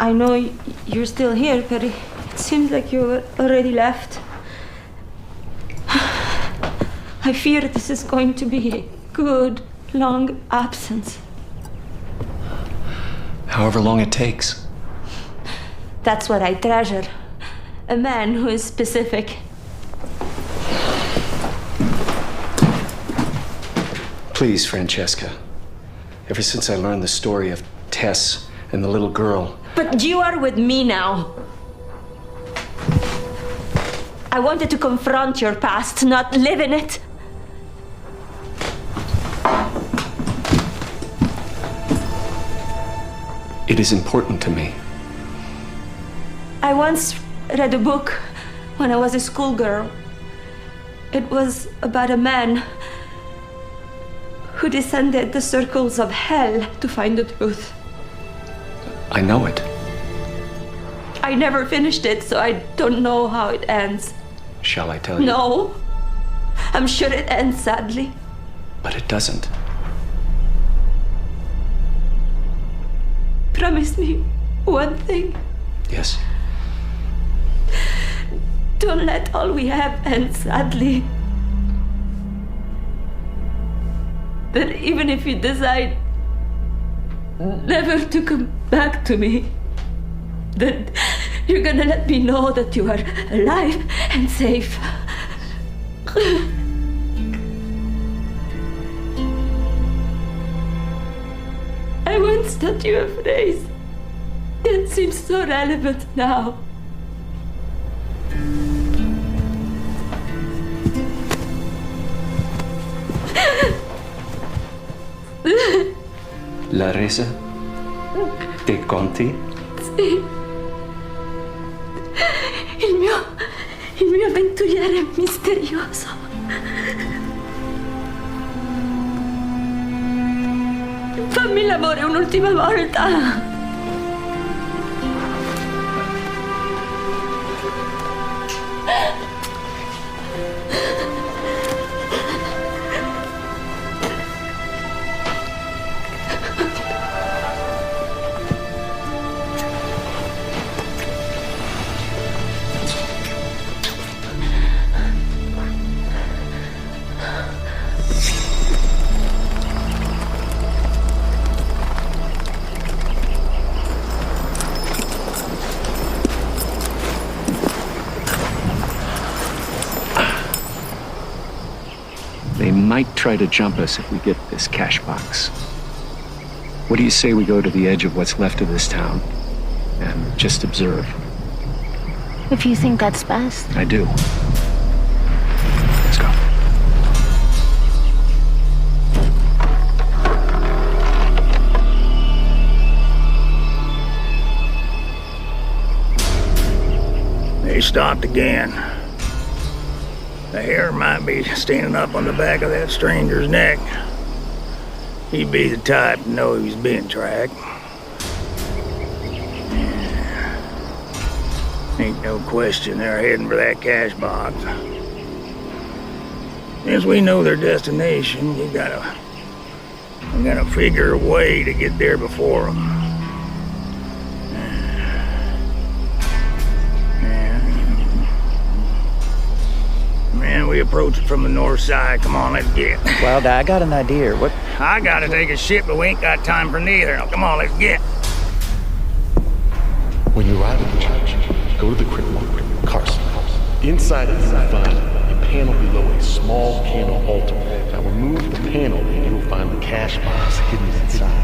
I know you're still here, but it seems like you already left. I fear this is going to be a good, long absence. However long it takes. That's what I treasure. A man who is specific. Please, Francesca. Ever since I learned the story of Tess and the little girl. But you are with me now. I wanted to confront your past, not live in it. It is important to me. I once read a book when I was a schoolgirl. It was about a man who descended the circles of hell to find the truth. I know it. I never finished it, so I don't know how it ends. Shall I tell you? No. I'm sure it ends sadly. But it doesn't. Promise me one thing. Yes. Don't let all we have end sadly. That even if you decide never to come back to me, that you're gonna let me know that you are alive and safe. I once taught you a phrase. It seems so relevant now. La resa dei conti. Sì. Il mio avventuriere misterioso. Fammi l'amore un'ultima volta. They might try to jump us if we get this cash box. What do you say we go to the edge of what's left of this town and just observe? If you think that's best. I do. Let's go. They stopped again. The hair might be standing up on the back of that stranger's neck. He'd be the type to know he was being tracked. Ain't no question they're heading for that cash box. Since we know their destination, we gotta figure a way to get there before them. Man, we approach it from the north side. Come on, let's get. Well, I got an idea. What? I gotta take a shit, but we ain't got time for neither. Now, come on, let's get. When you arrive at the church, go to the crypt marker, Carson. Inside it, you will find a panel below a small candle altar. Now remove the panel and you will find the cash box hidden inside.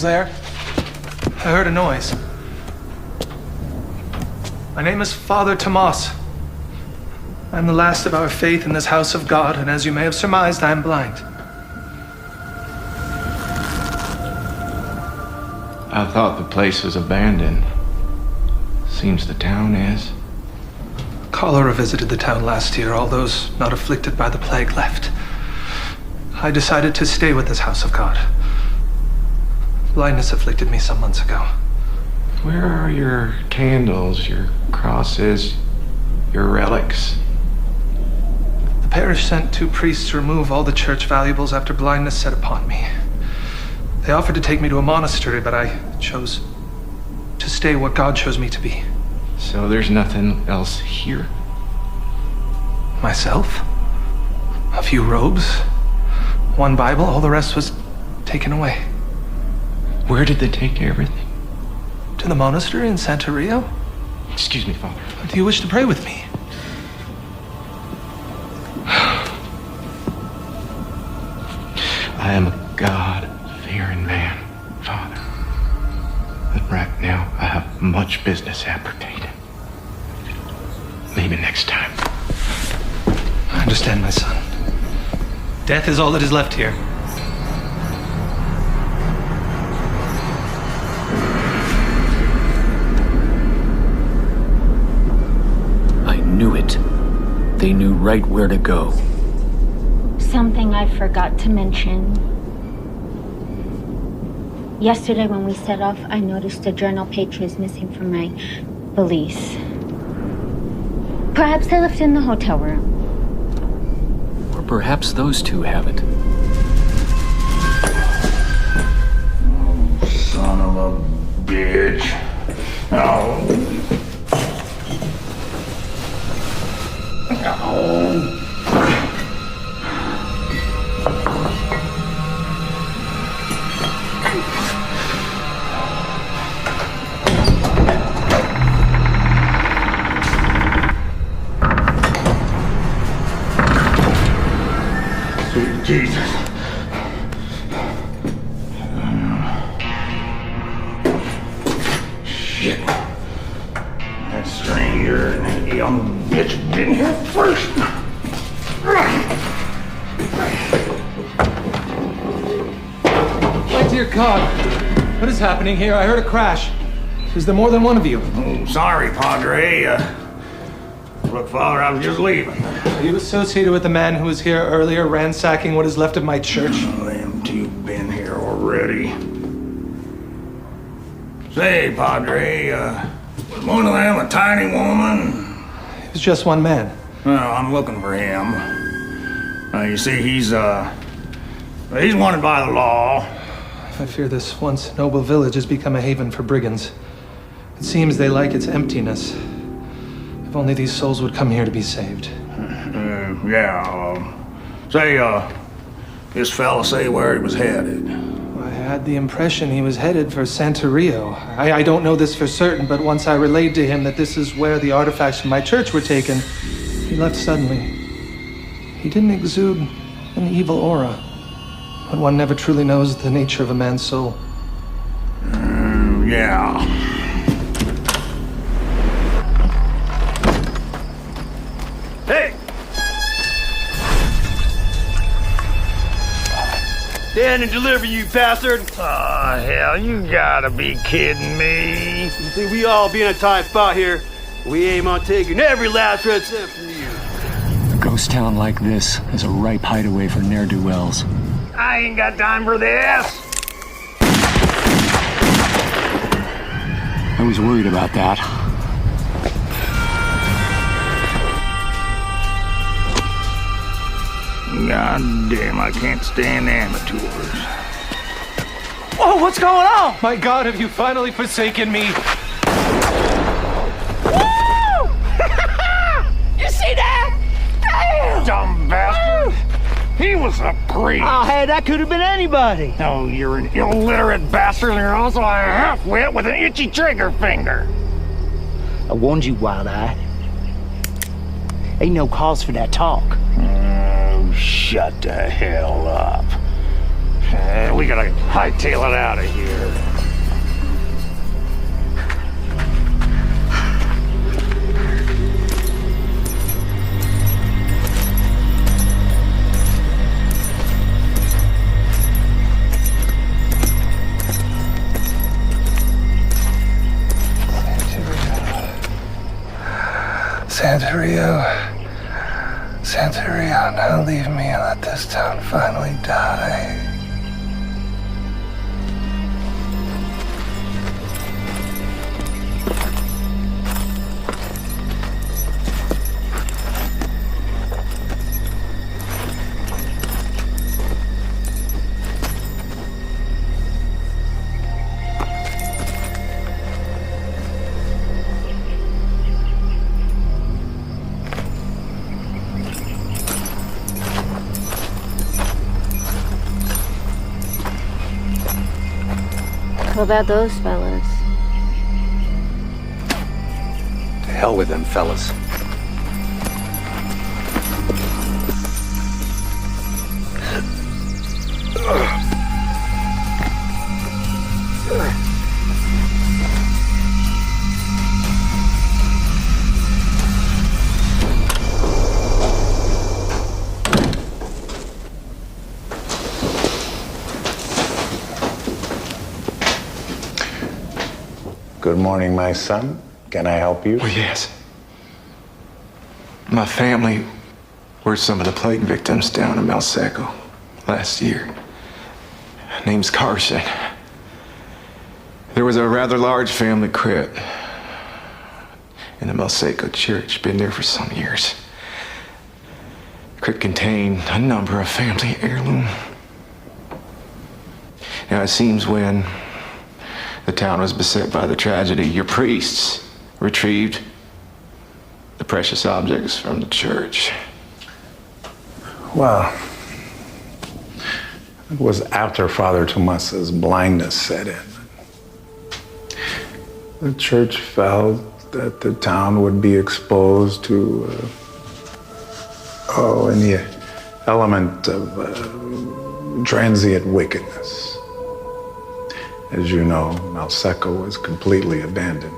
Who's there? I heard a noise. My name is Father Tomas. I'm the last of our faith in this house of God, and as you may have surmised, I am blind. I thought the place was abandoned. Seems the town is. Cholera visited the town last year. All those not afflicted by the plague left. I decided to stay with this house of God. Blindness afflicted me some months ago. Where are your candles, your crosses, your relics? The parish sent 2 priests to remove all the church valuables after blindness set upon me. They offered to take me to a monastery, but I chose to stay what God chose me to be. So there's nothing else here? Myself? A few robes? 1 Bible? All the rest was taken away. Where did they take everything? To the monastery in Santeria? Excuse me, Father. Do you wish to pray with me? I am a God-fearing man, Father. But right now, I have much business appertaining. Maybe next time. I understand, my son. Death is all that is left here. I knew it. They knew right where to go. Something I forgot to mention. Yesterday when we set off, I noticed a journal page was missing from my valise. Perhaps they left it in the hotel room. Or perhaps those 2 have it. Son of a bitch. Oh. Oh. Sweet Jesus. Shit. That stranger and that young bitch didn't hit first. My dear God, what is happening here? I heard a crash. Is there more than one of you? Oh, sorry, Padre. Look, Father, I was just leaving. Are you associated with the man who was here earlier ransacking what is left of my church? Oh, them 2 been here already. Say, Padre, was one of them a tiny woman? It was just one man. Well, I'm looking for him. You see, he's wanted by the law. I fear this once noble village has become a haven for brigands. It seems they like its emptiness. If only these souls would come here to be saved. This fella say where he was headed. I had the impression he was headed for Santeria. I don't know this for certain, but once I relayed to him that this is where the artifacts from my church were taken, he left suddenly. He didn't exude an evil aura, but one never truly knows the nature of a man's soul. Yeah. Hey! Stand and deliver, you bastard! Aw, hell, you gotta be kidding me. You see, we all be in a tight spot here. We aim on taking every last red cent from you. A ghost town like this is a ripe hideaway for ne'er-do-wells. I ain't got time for this. I was worried about that. God damn, I can't stand amateurs. Whoa, what's going on? My God, have you finally forsaken me? Woo! You see that? Damn! Dumb bastard! He was a priest! Oh, hey, that could have been anybody! Oh, you're an illiterate bastard, and you're also a half-wit with an itchy trigger finger! I warned you, Wild-Eye. Ain't no cause for that talk. Oh, shut the hell up. We gotta hightail it out of here. Santerio, now leave me and let this town finally die. What about those fellas? To hell with them fellas. Good morning, my son. Can I help you? Well, yes. My family were some of the plague victims down in Malseco last year. Name's Carson. There was a rather large family crypt in the Malseco church. Been there for some years. The crypt contained a number of family heirlooms. Now, it seems when the town was beset by the tragedy, your priests retrieved the precious objects from the church. Well, it was after Father Tomas's blindness set in. The church felt that the town would be exposed to, any element of transient wickedness. As you know, Malseco was completely abandoned.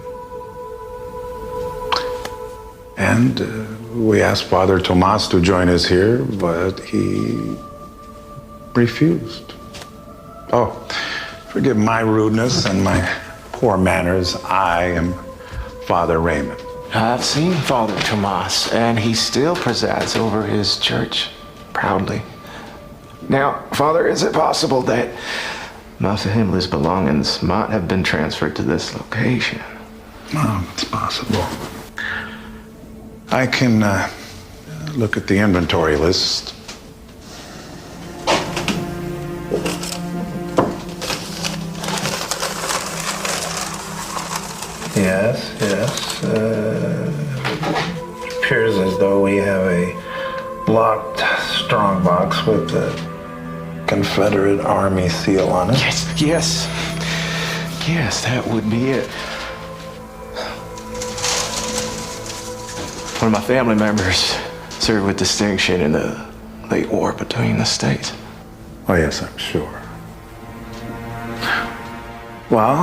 And we asked Father Tomas to join us here, but he refused. Oh, forgive my rudeness and my poor manners. I am Father Raymond. I've seen Father Tomas, and he still presides over his church proudly. Now, Father, is it possible that Massa Himmler's belongings might have been transferred to this location? Oh, it's possible. I can look at the inventory list. Yes. It appears as though we have a locked strongbox with the Confederate Army seal on it. Yes, that would be it. One of my family members served with distinction in the late war between the states. Oh, yes, I'm sure. Well,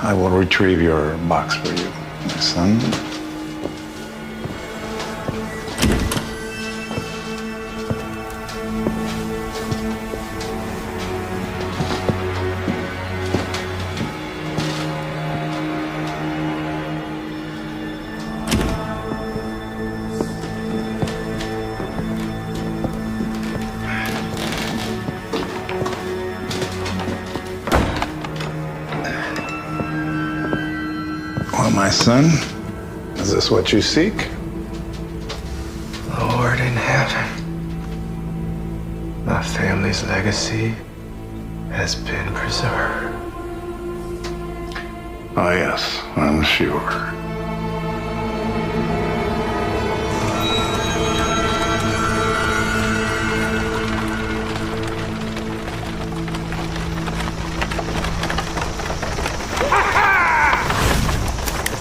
I will retrieve your box for you, my son. My son, is this what you seek? Lord in heaven, my family's legacy has been preserved. Oh, yes, I'm sure.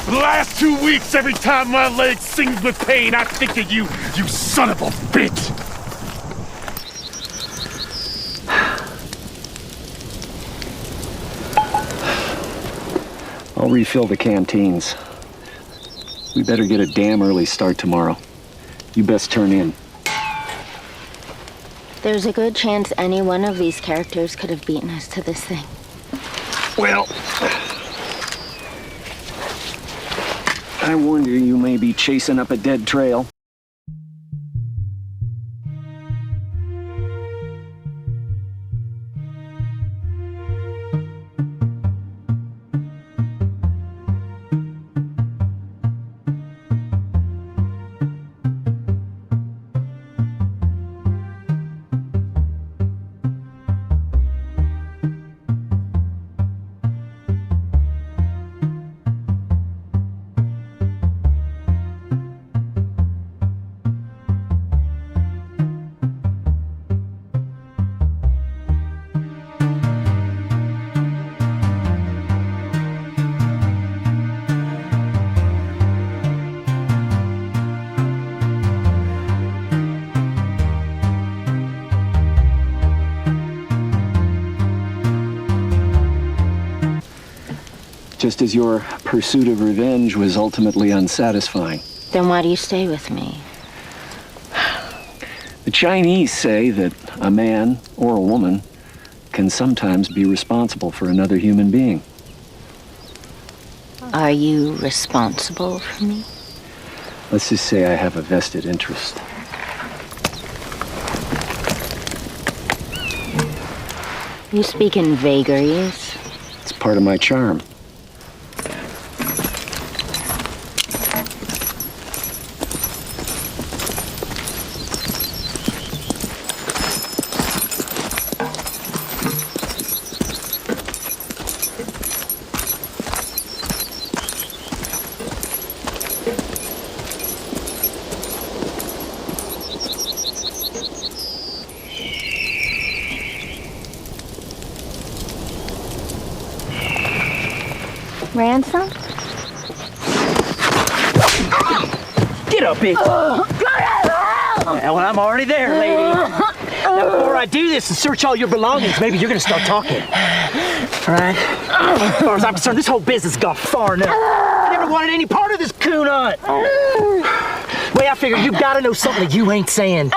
For the last 2 weeks, every time my leg sings with pain, I think of you, you son of a bitch! I'll refill the canteens. We better get a damn early start tomorrow. You best turn in. There's a good chance any one of these characters could have beaten us to this thing. Well, I wonder you may be chasing up a dead trail. Just as your pursuit of revenge was ultimately unsatisfying. Then why do you stay with me? The Chinese say that a man or a woman can sometimes be responsible for another human being. Are you responsible for me? Let's just say I have a vested interest. You speak in vagaries. It's part of my charm. Ransom? Get up, bitch! Well, I'm already there, lady. Now, before I do this and search all your belongings, maybe you're gonna start talking. All right? As far as I'm concerned, this whole business got far enough. I never wanted any part of this coon hunt. Way I figure you gotta know something that you ain't saying.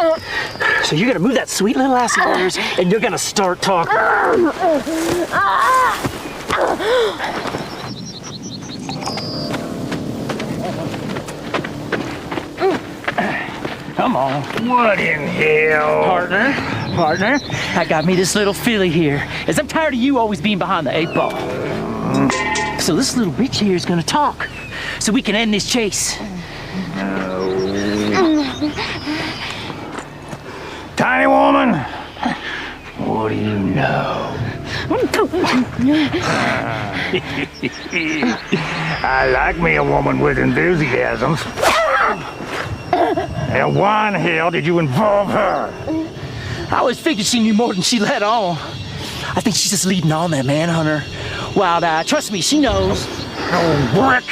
So you're gonna move that sweet little ass of yours, and you're gonna start talking. Come on. What in hell? Partner, I got me this little filly here, as I'm tired of you always being behind the 8 ball. So this little bitch here is gonna talk, so we can end this chase. Tiny woman, what do you know? I like me a woman with enthusiasms. And why in hell did you involve her? I always figured she knew more than she let on. I think she's just leading on that manhunter. Wild Eye, trust me, she knows. Oh, brick!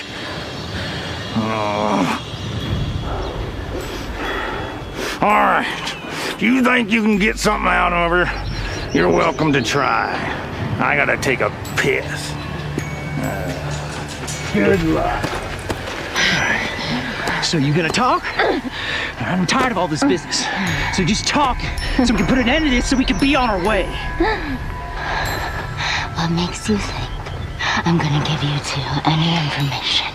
All right. If you think you can get something out of her, you're welcome to try. I gotta take a piss. Good luck. So you gonna talk? I'm tired of all this business. So just talk, so we can put an end to this, so we can be on our way. What makes you think I'm gonna give you two any information?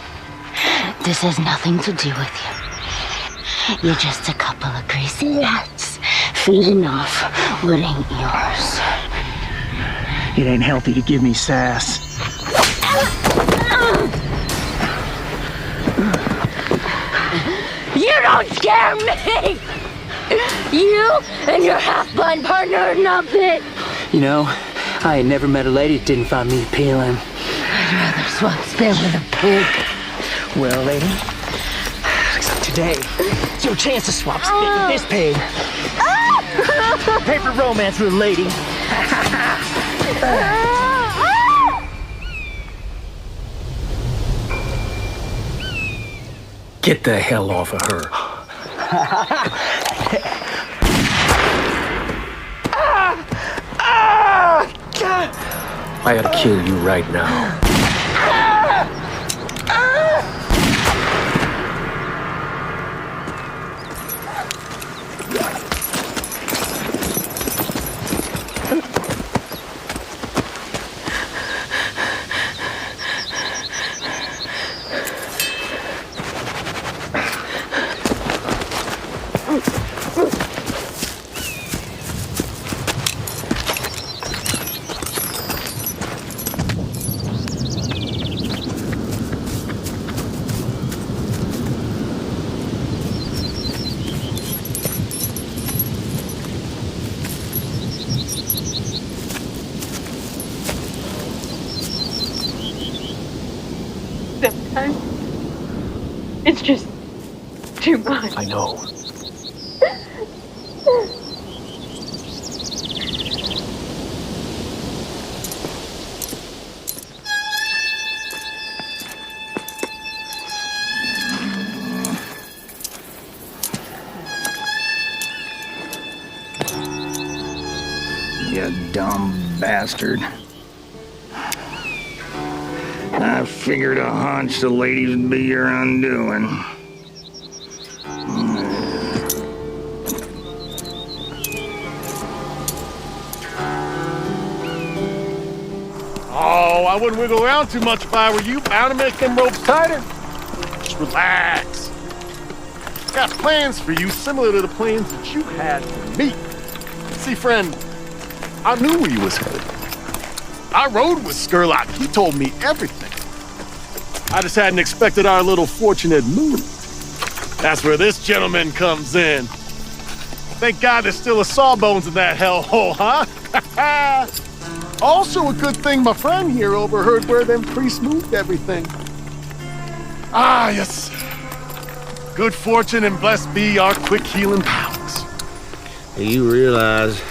This has nothing to do with you. You're just a couple of greasy rats feeding off what ain't yours. It ain't healthy to give me sass. You don't scare me! You and your half-blind partner are nothing! You know, I ain't never met a lady that didn't find me appealing. I'd rather swap spit with a pig. Well, lady, today, it's your chance to swap spit with this pig. Paper romance with a lady. Get the hell off of her. I ought to kill you right now. It's just too much. I know. You dumb bastard. I figured a hunch the ladies would be your undoing. Oh, I wouldn't wiggle around too much if I were you. Bound to make them ropes tighter. Just relax. Got plans for you similar to the plans that you had for me. See, friend, I knew where you was headed. I rode with Skurlock. He told me everything. I just hadn't expected our little fortunate move. That's where this gentleman comes in. Thank God there's still a sawbones in that hellhole, huh? Also a good thing my friend here overheard where them priests moved everything. Ah, yes. Good fortune and blessed be our quick healing powers. You realize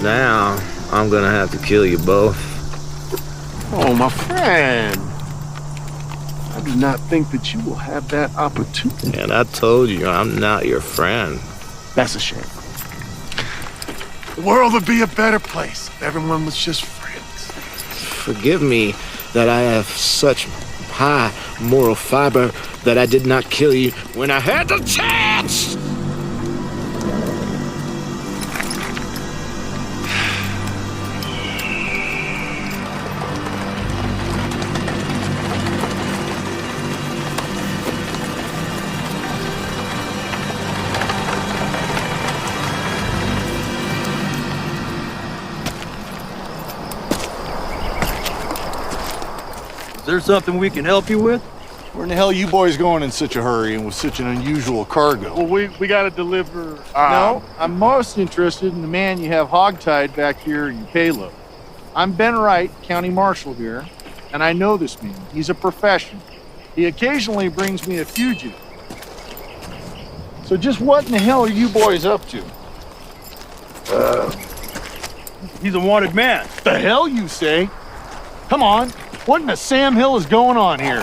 now I'm gonna have to kill you both. Oh, my friend. I do not think that you will have that opportunity. And I told you I'm not your friend. That's a shame. The world would be a better place if everyone was just friends. Forgive me that I have such high moral fiber that I did not kill you when I had the chance! Is there something we can help you with? Where in the hell are you boys going in such a hurry and with such an unusual cargo? Well, we gotta deliver... No, I'm most interested in the man you have hogtied back here in your payload. I'm Ben Wright, County Marshal here, and I know this man. He's a professional. He occasionally brings me a fugitive. So just what in the hell are you boys up to? He's a wanted man. The hell you say? Come on, what in the Sam Hill is going on here?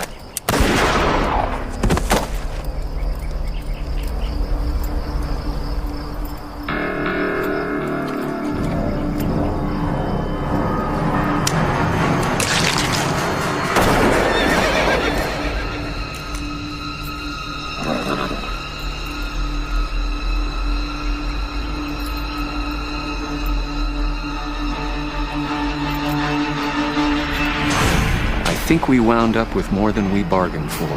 I think we wound up with more than we bargained for.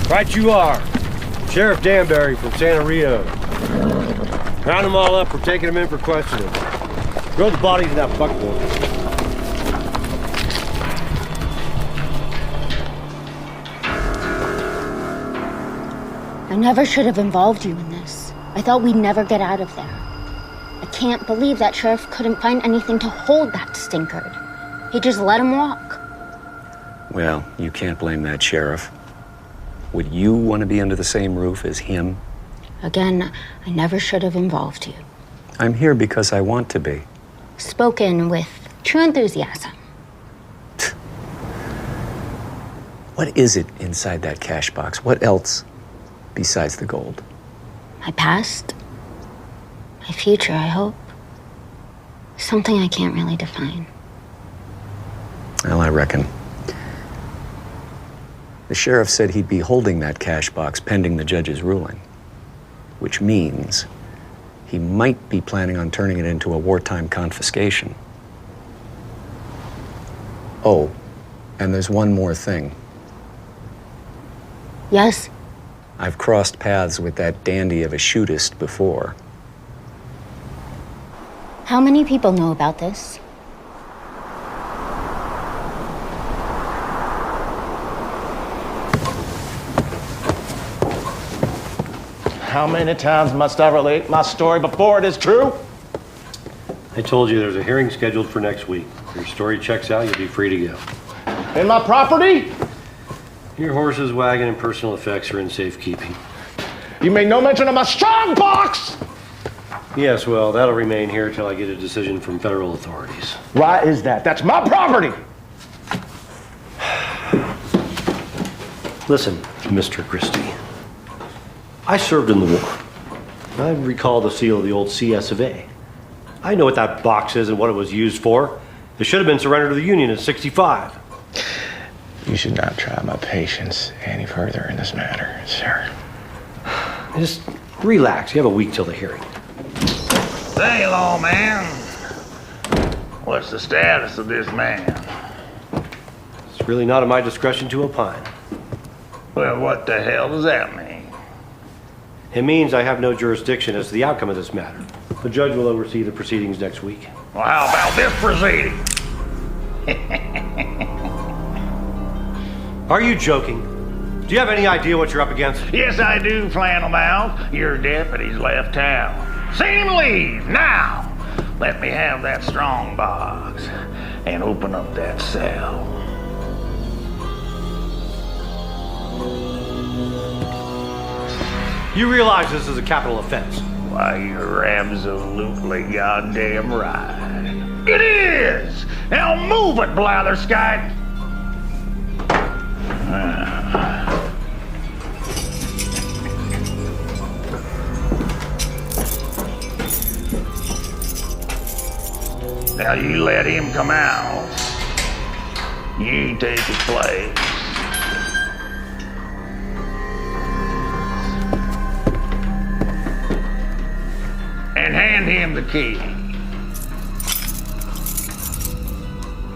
Right you are. Sheriff Danbury from Santa Rio. Round them all up. We're taking them in for questioning. Throw the bodies in that buckboard. I never should have involved you in this. I thought we'd never get out of there. I can't believe that sheriff couldn't find anything to hold that stinkard. He just let him walk. Well, you can't blame that sheriff. Would you want to be under the same roof as him? Again, I never should have involved you. I'm here because I want to be. Spoken with true enthusiasm. What is it inside that cash box? What else besides the gold? My past, my future, I hope. Something I can't really define. Well, I reckon. The sheriff said he'd be holding that cash box pending the judge's ruling, which means he might be planning on turning it into a wartime confiscation. Oh, and there's one more thing. Yes? I've crossed paths with that dandy of a shootist before. How many people know about this? How many times must I relate my story before it is true? I told you there's a hearing scheduled for next week. If your story checks out, you'll be free to go. And my property? Your horses, wagon, and personal effects are in safekeeping. You made no mention of my strong box! Yes, well, that'll remain here till I get a decision from federal authorities. Why is that? That's my property! Listen, Mr. Christie. I served in the war. I recall the seal of the old CS of A. I know what that box is and what it was used for. It should have been surrendered to the Union in '65. You should not try my patience any further in this matter, sir. Just relax. You have a week till the hearing. Say, lawman. What's the status of this man? It's really not at my discretion to opine. Well, what the hell does that mean? It means I have no jurisdiction as to the outcome of this matter. The judge will oversee the proceedings next week. Well, how about this proceeding? Are you joking? Do you have any idea what you're up against? Yes, I do, Flannelmouth. Your deputy's left town. See him leave, now! Let me have that strong box and open up that cell. You realize this is a capital offense? Why, you're absolutely goddamn right. It is! Now move it, Blatherskite! Now you let him come out. You take his place. And hand him the key.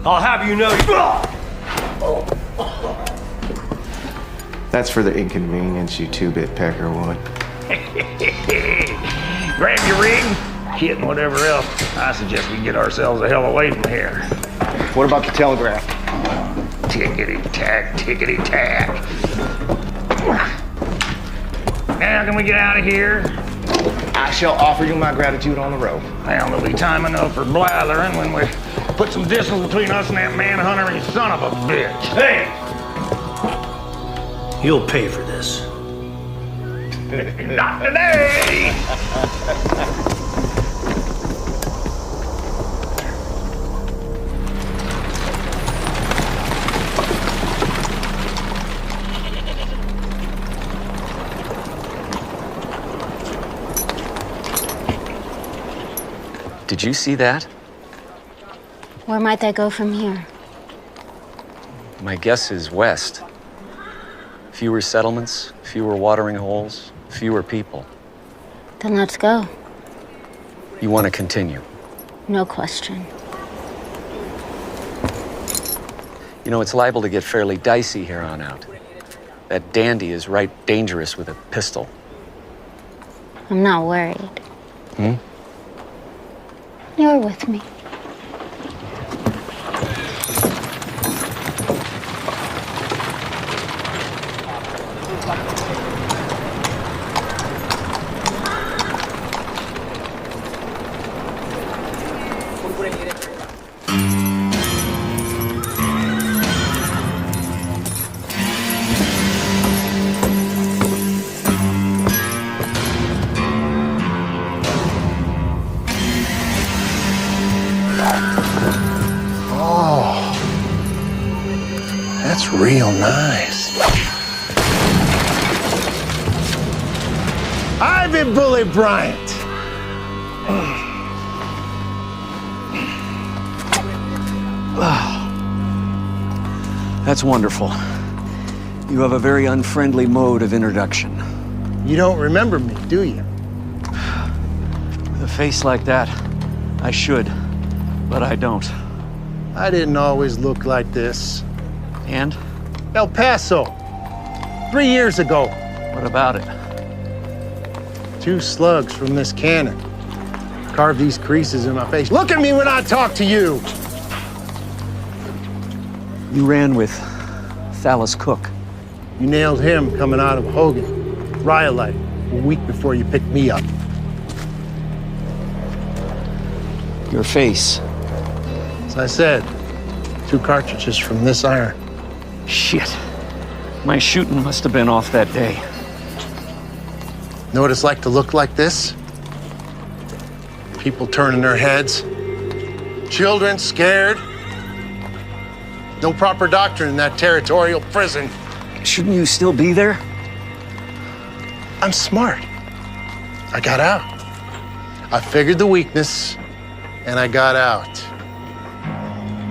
I'll have you know. That's for the inconvenience you two-bit pecker would. Grab your rig, kit, and whatever else. I suggest we get ourselves the hell away from here. What about the telegraph? Tickety-tack, tickety-tack. Now, can we get out of here? I shall offer you my gratitude on the road. Well, there'll be time enough for blathering when we put some distance between us and that manhunter, you son of a bitch. Hey! You'll pay for this. Not today! Did you see that? Where might they go from here? My guess is west. Fewer settlements, fewer watering holes, fewer people. Then let's go. You want to continue? No question. You know, it's liable to get fairly dicey here on out. That dandy is right dangerous with a pistol. I'm not worried. Hmm? You're with me. That's real nice. Ivy Bully Bryant. That's wonderful. You have a very unfriendly mode of introduction. You don't remember me, do you? With a face like that, I should, but I don't. I didn't always look like this. And? El Paso. 3 years ago. What about it? 2 slugs from this cannon. Carved these creases in my face. Look at me when I talk to you! You ran with Thalys Cook. You nailed him coming out of Hogan. Rhyolite, a week before you picked me up. Your face. As I said, 2 cartridges from this iron. Shit. My shooting must have been off that day. Know what it's like to look like this? People turning their heads. Children scared. No proper doctrine in that territorial prison. Shouldn't you still be there? I'm smart. I got out. I figured the weakness, and I got out.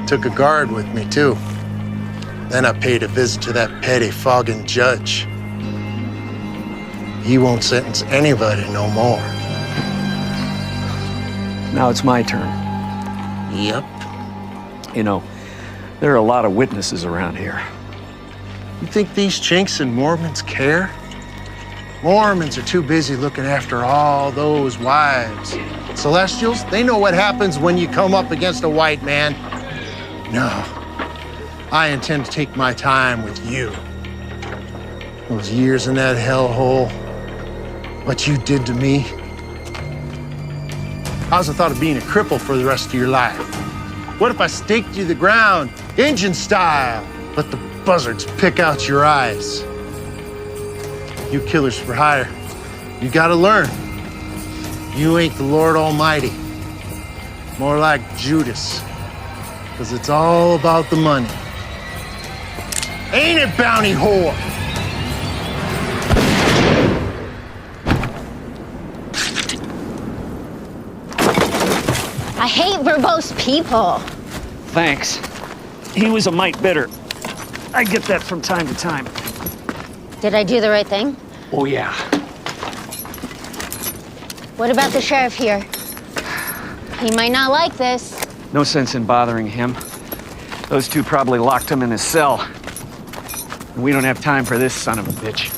Took a guard with me, too. Then I paid a visit to that petty fogging judge. He won't sentence anybody no more. Now it's my turn. Yep. You know, there are a lot of witnesses around here. You think these chinks and Mormons care? Mormons are too busy looking after all those wives. Celestials, they know what happens when you come up against a white man. No, I intend to take my time with you. Those years in that hellhole, what you did to me. How's the thought of being a cripple for the rest of your life? What if I staked you to the ground, Injun style, let the buzzards pick out your eyes? You killers for hire, you gotta learn. You ain't the Lord Almighty. More like Judas, because it's all about the money. Ain't it, bounty whore? I hate verbose people. Thanks. He was a mite bitter. I get that from time to time. Did I do the right thing? Oh, yeah. What about the sheriff here? He might not like this. No sense in bothering him. Those 2 probably locked him in his cell. And we don't have time for this son of a bitch.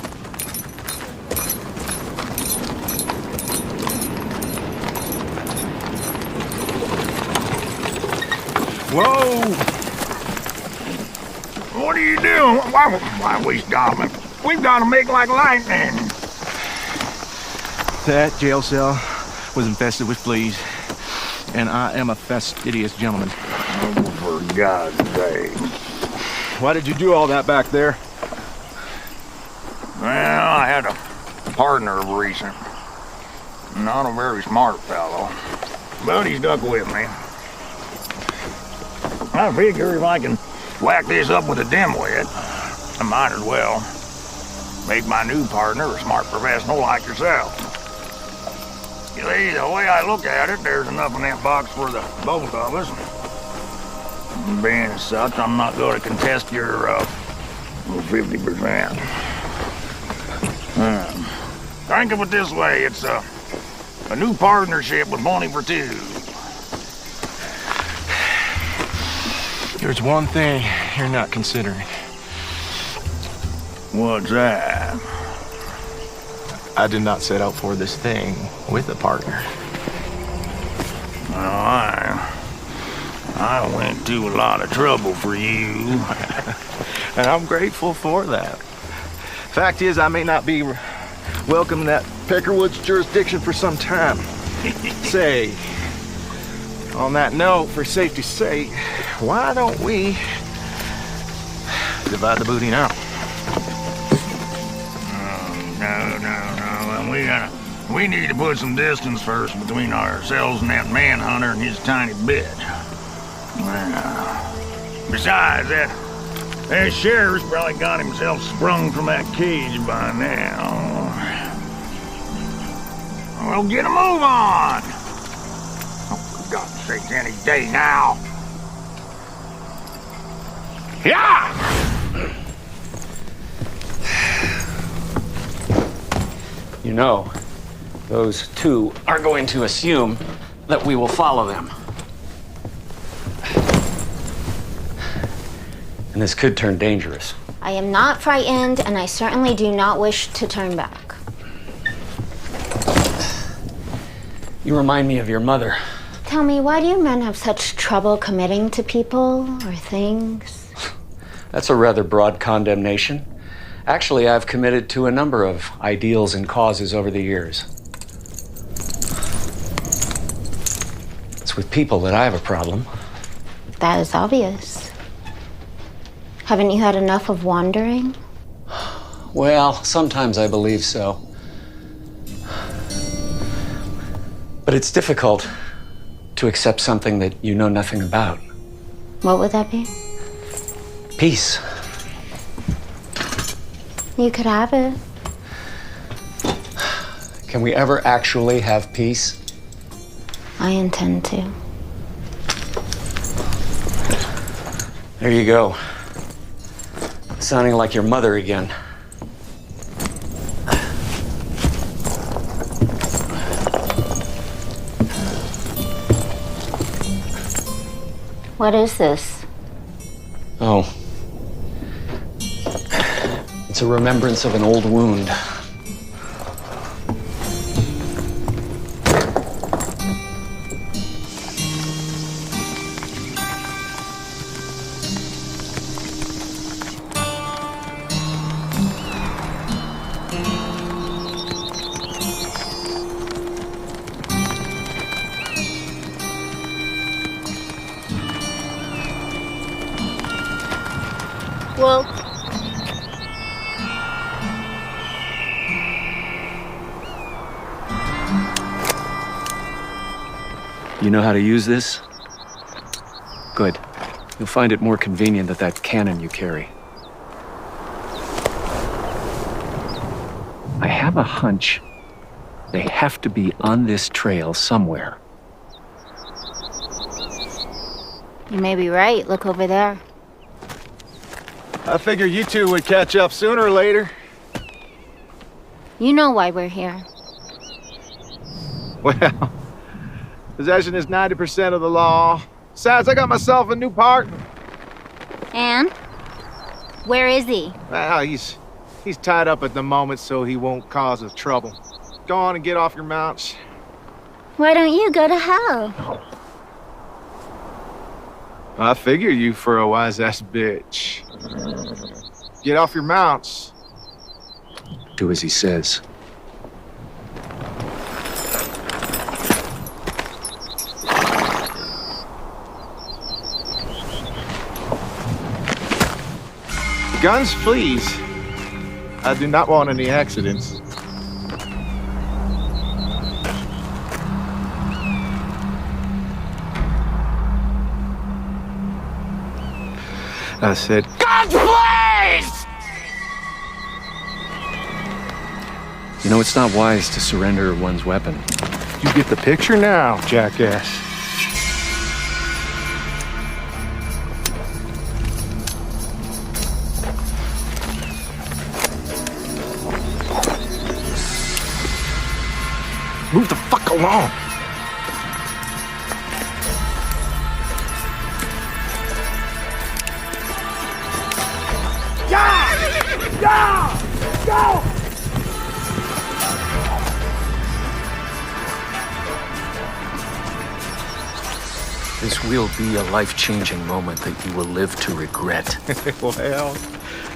Whoa! What are you doing? Why we stopping? We've got to make like lightning. That jail cell was infested with fleas, and I am a fastidious gentleman. Oh, for God's sake. Why did you do all that back there? Well, I had a partner of recent. Not a very smart fellow, but he stuck with me. I figure if I can whack this up with a dimwit, I might as well make my new partner a smart professional like yourself. You see, the way I look at it, there's enough in that box for the both of us. Being as such, I'm not going to contest your 50%. Think of it this way, it's a new partnership with money for 2. There's one thing you're not considering. What's that? I did not set out for this thing with a partner. Well, I went to a lot of trouble for you. And I'm grateful for that. Fact is, I may not be welcome in that Peckerwood's jurisdiction for some time. Say, on that note, for safety's sake, why don't we divide the booty now? No. We need to put some distance first between ourselves and that manhunter and his tiny bitch. Besides, that sheriff's probably got himself sprung from that cage by now. Well, get a move on! Oh, for God's sake, any day now! Yeah! You know, those 2 are going to assume that we will follow them. And this could turn dangerous. I am not frightened, and I certainly do not wish to turn back. You remind me of your mother. Tell me, why do you men have such trouble committing to people or things? That's a rather broad condemnation. Actually, I've committed to a number of ideals and causes over the years. It's with people that I have a problem. That is obvious. Haven't you had enough of wandering? Well, sometimes I believe so. But it's difficult to accept something that you know nothing about. What would that be? Peace. You could have it. Can we ever actually have peace? I intend to. There you go. Sounding like your mother again. What is this? Oh. It's a remembrance of an old wound. Well, you know how to use this? Good. You'll find it more convenient than that cannon you carry. I have a hunch they have to be on this trail somewhere. you may be right. Look over there. I figured you two would catch up sooner or later. You know why we're here. Well, possession is 90% of the law. Besides, I got myself a new partner. And? Where is he? Well, he's tied up at the moment so he won't cause us trouble. Go on and get off your mounts. Why don't you go to hell? I figure you for a wise-ass bitch. Get off your mounts. Do as he says. Guns, please. I do not want any accidents. I said, Guns, please! You know, it's not wise to surrender one's weapon. You get the picture now, jackass. Move the fuck along. Go! This will be a life-changing moment that you will live to regret. Well,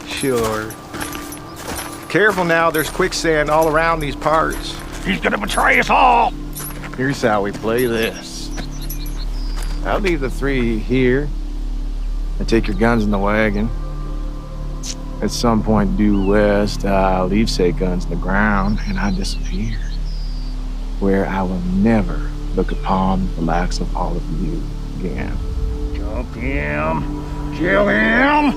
sure. Careful now, there's quicksand all around these parts. He's gonna betray us all! Here's how we play this. I'll leave the three here and take your guns in the wagon. At some point due west, I'll leave said guns in the ground and I disappear. Where I will never look upon the likes of all of you again. Jump him. Kill him.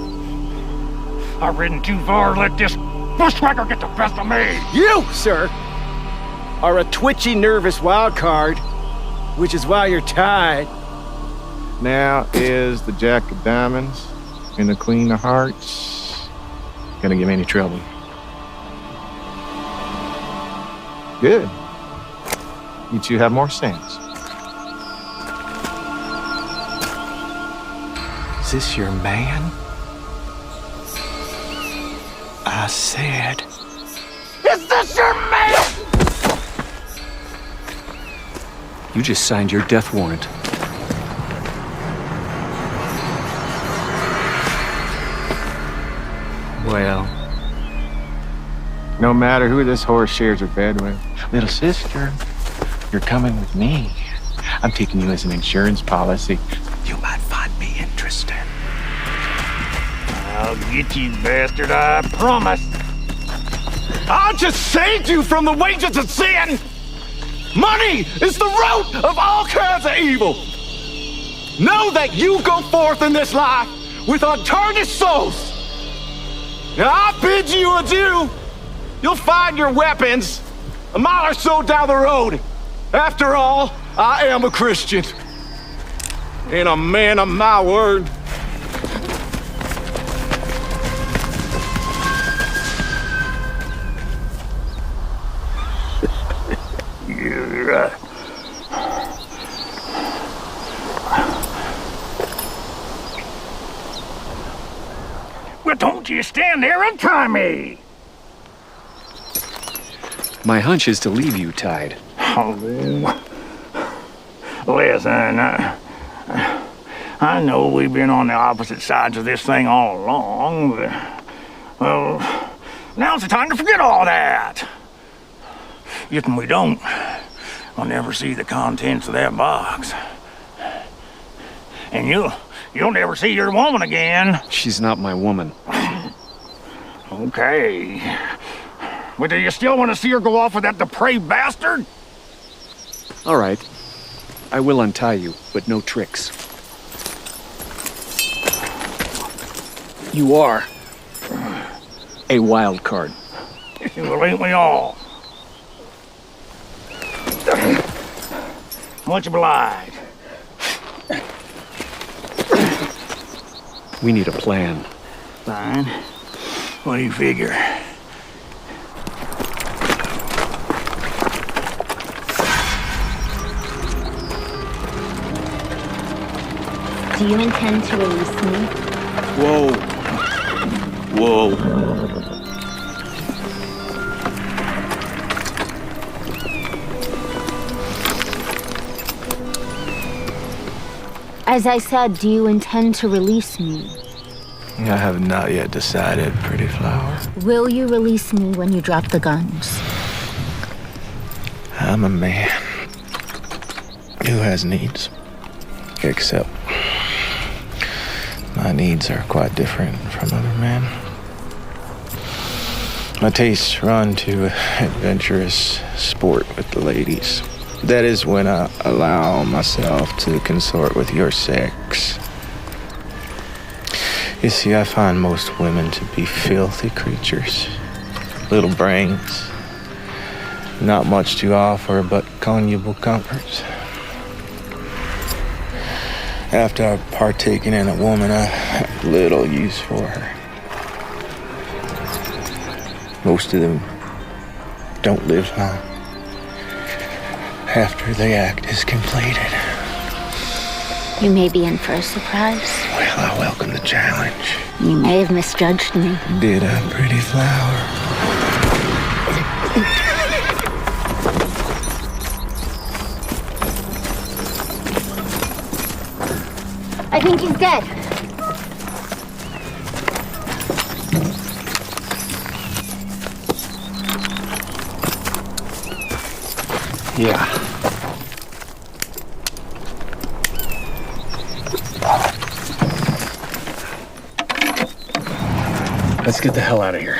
I've ridden too far to let this bushwhacker get the best of me. You, sir, are a twitchy, nervous wild card, which is why you're tied. Now is the Jack of Diamonds and the Queen of Hearts gonna give me any trouble? Good. You two have more sense. Is this your man? I said. Is this your man? You just signed your death warrant. Well, no matter who this horse shares her bed with, little sister, you're coming with me. I'm taking you as an insurance policy. You might find me interesting. I'll get you, bastard, I promise. I just saved you from the wages of sin! Money is the root of all kinds of evil! Know that you go forth in this life with untarnished souls! Now I bid you adieu! You'll find your weapons a mile or so down the road. After all, I am a Christian. And a man of my word. You're right. Well, don't you stand there and try me! My hunch is to leave you tied. Oh, listen, I know we've been on the opposite sides of this thing all along, but, well, now's the time to forget all that. If we don't, I'll never see the contents of that box. And you'll never see your woman again. She's not my woman. Okay. But do you still want to see her go off with that depraved bastard? All right. I will untie you, but no tricks. You are a wild card. Well, ain't we all? Much obliged. We need a plan. Fine. What do you figure? Do you intend to release me? Whoa. Whoa. As I said, do you intend to release me? I have not yet decided, pretty flower. Will you release me when you drop the guns? I'm a man who has needs. Except my needs are quite different from other men. My tastes run to adventurous sport with the ladies. That is when I allow myself to consort with your sex. You see, I find most women to be filthy creatures. Little brains. Not much to offer but conjugal comforts. After I've partaken in a woman, I have little use for her. Most of them don't live long after the act is completed. You may be in for a surprise. Well, I welcome the challenge. You may have misjudged me. Did a pretty flower. I think he's dead. Yeah. Let's get the hell out of here.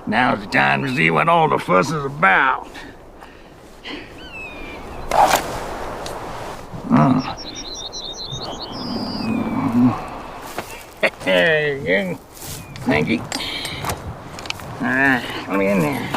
Now's the time to see what all the fuss is about. There you go. Thank you. All right, let me in there.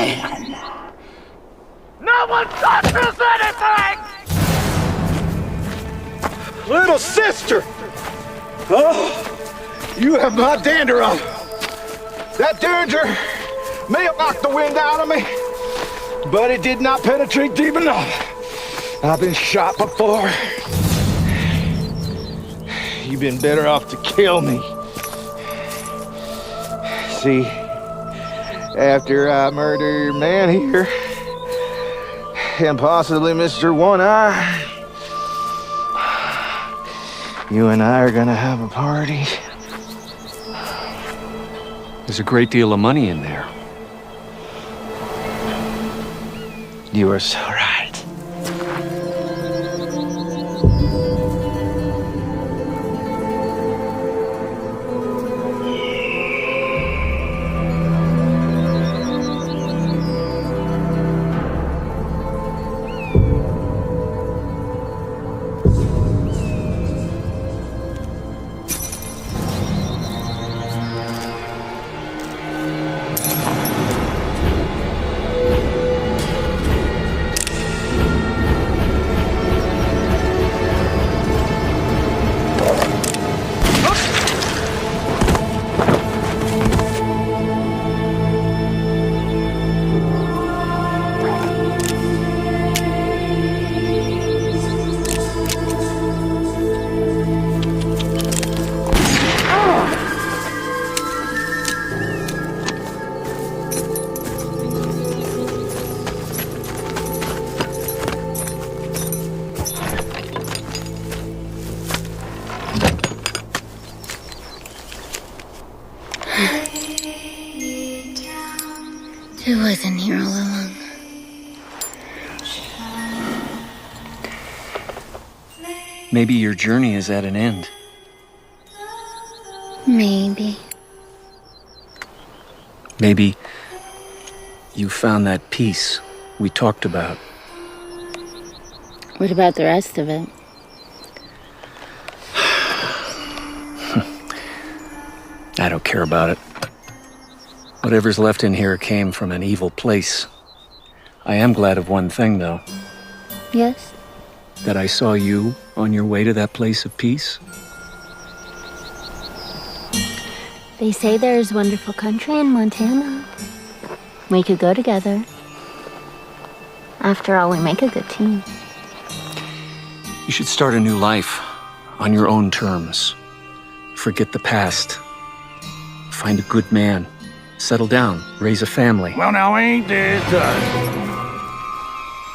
man. No one touches anything! Little sister! Oh, you have my dander up. That danger may have knocked the wind out of me, but it did not penetrate deep enough. I've been shot before. You've been better off to kill me. See, after I murder your man here, and possibly Mr. One Eye, you and I are gonna have a party. There's a great deal of money in there. You are so right. I wasn't here all along. Maybe your journey is at an end. Maybe. Maybe you found that peace we talked about. What about the rest of it? I don't care about it. Whatever's left in here came from an evil place. I am glad of one thing, though. Yes? That I saw you on your way to that place of peace. They say there is wonderful country in Montana. We could go together. After all, we make a good team. You should start a new life on your own terms. Forget the past. Find a good man. Settle down. Raise a family. Well, now ain't this touching?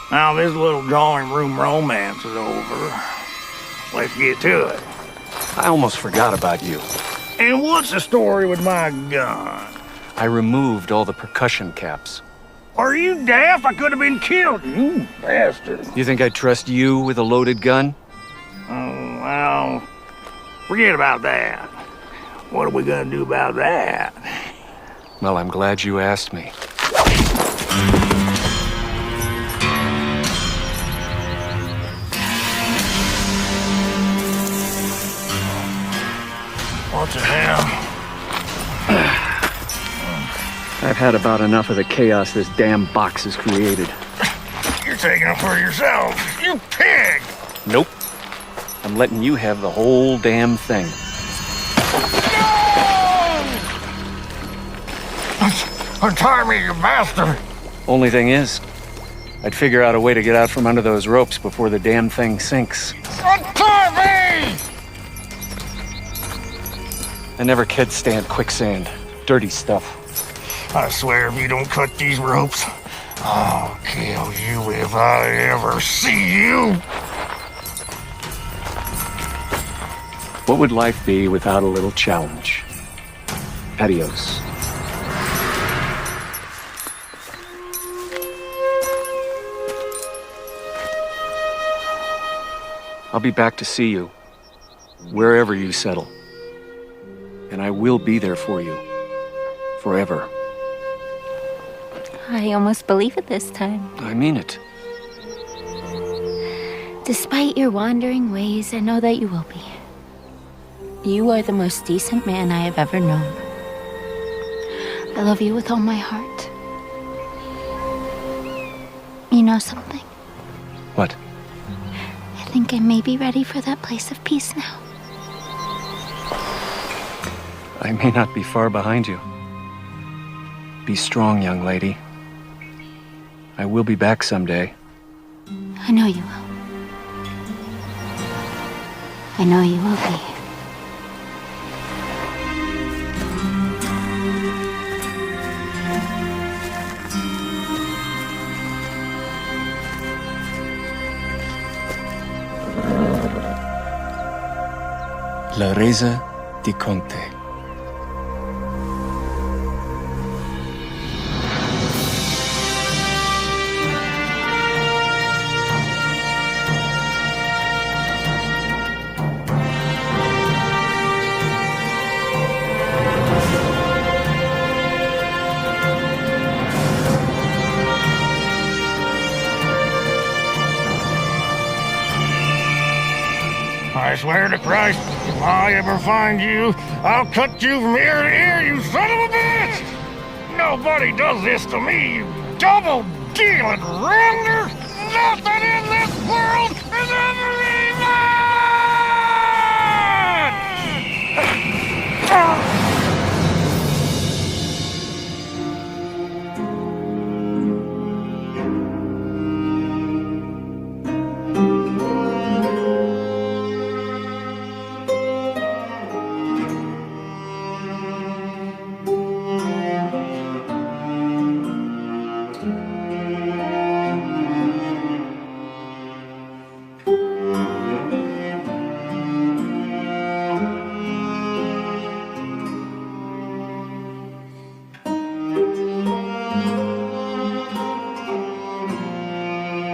Now this little drawing room romance is over. Let's get to it. I almost forgot about you. And what's the story with my gun? I removed all the percussion caps. Are you daft? I could have been killed, you bastard. You think I'd trust you with a loaded gun? Oh, well, forget about that. What are we gonna do about that? Well, I'm glad you asked me. What the hell? I've had about enough of the chaos this damn box has created. You're taking it for yourself, you pig! Nope. I'm letting you have the whole damn thing. Untie me, you bastard! Only thing is, I'd figure out a way to get out from under those ropes before the damn thing sinks. Untie me! I never could stand quicksand. Dirty stuff. I swear if you don't cut these ropes, I'll kill you if I ever see you! What would life be without a little challenge? Adios. I'll be back to see you, wherever you settle. And I will be there for you, forever. I almost believe it this time. I mean it. Despite your wandering ways, I know that you will be. You are the most decent man I have ever known. I love you with all my heart. know something? What? I think I may be ready for that place of peace now. I may not be far behind you. Be strong, young lady. I will be back someday. I know you will. I know you will be. La Resa di Conte. I swear to Christ, if I ever find you, I'll cut you from ear to ear, you son of a bitch! Nobody does this to me, you double-dealing render! Nothing in this world is ever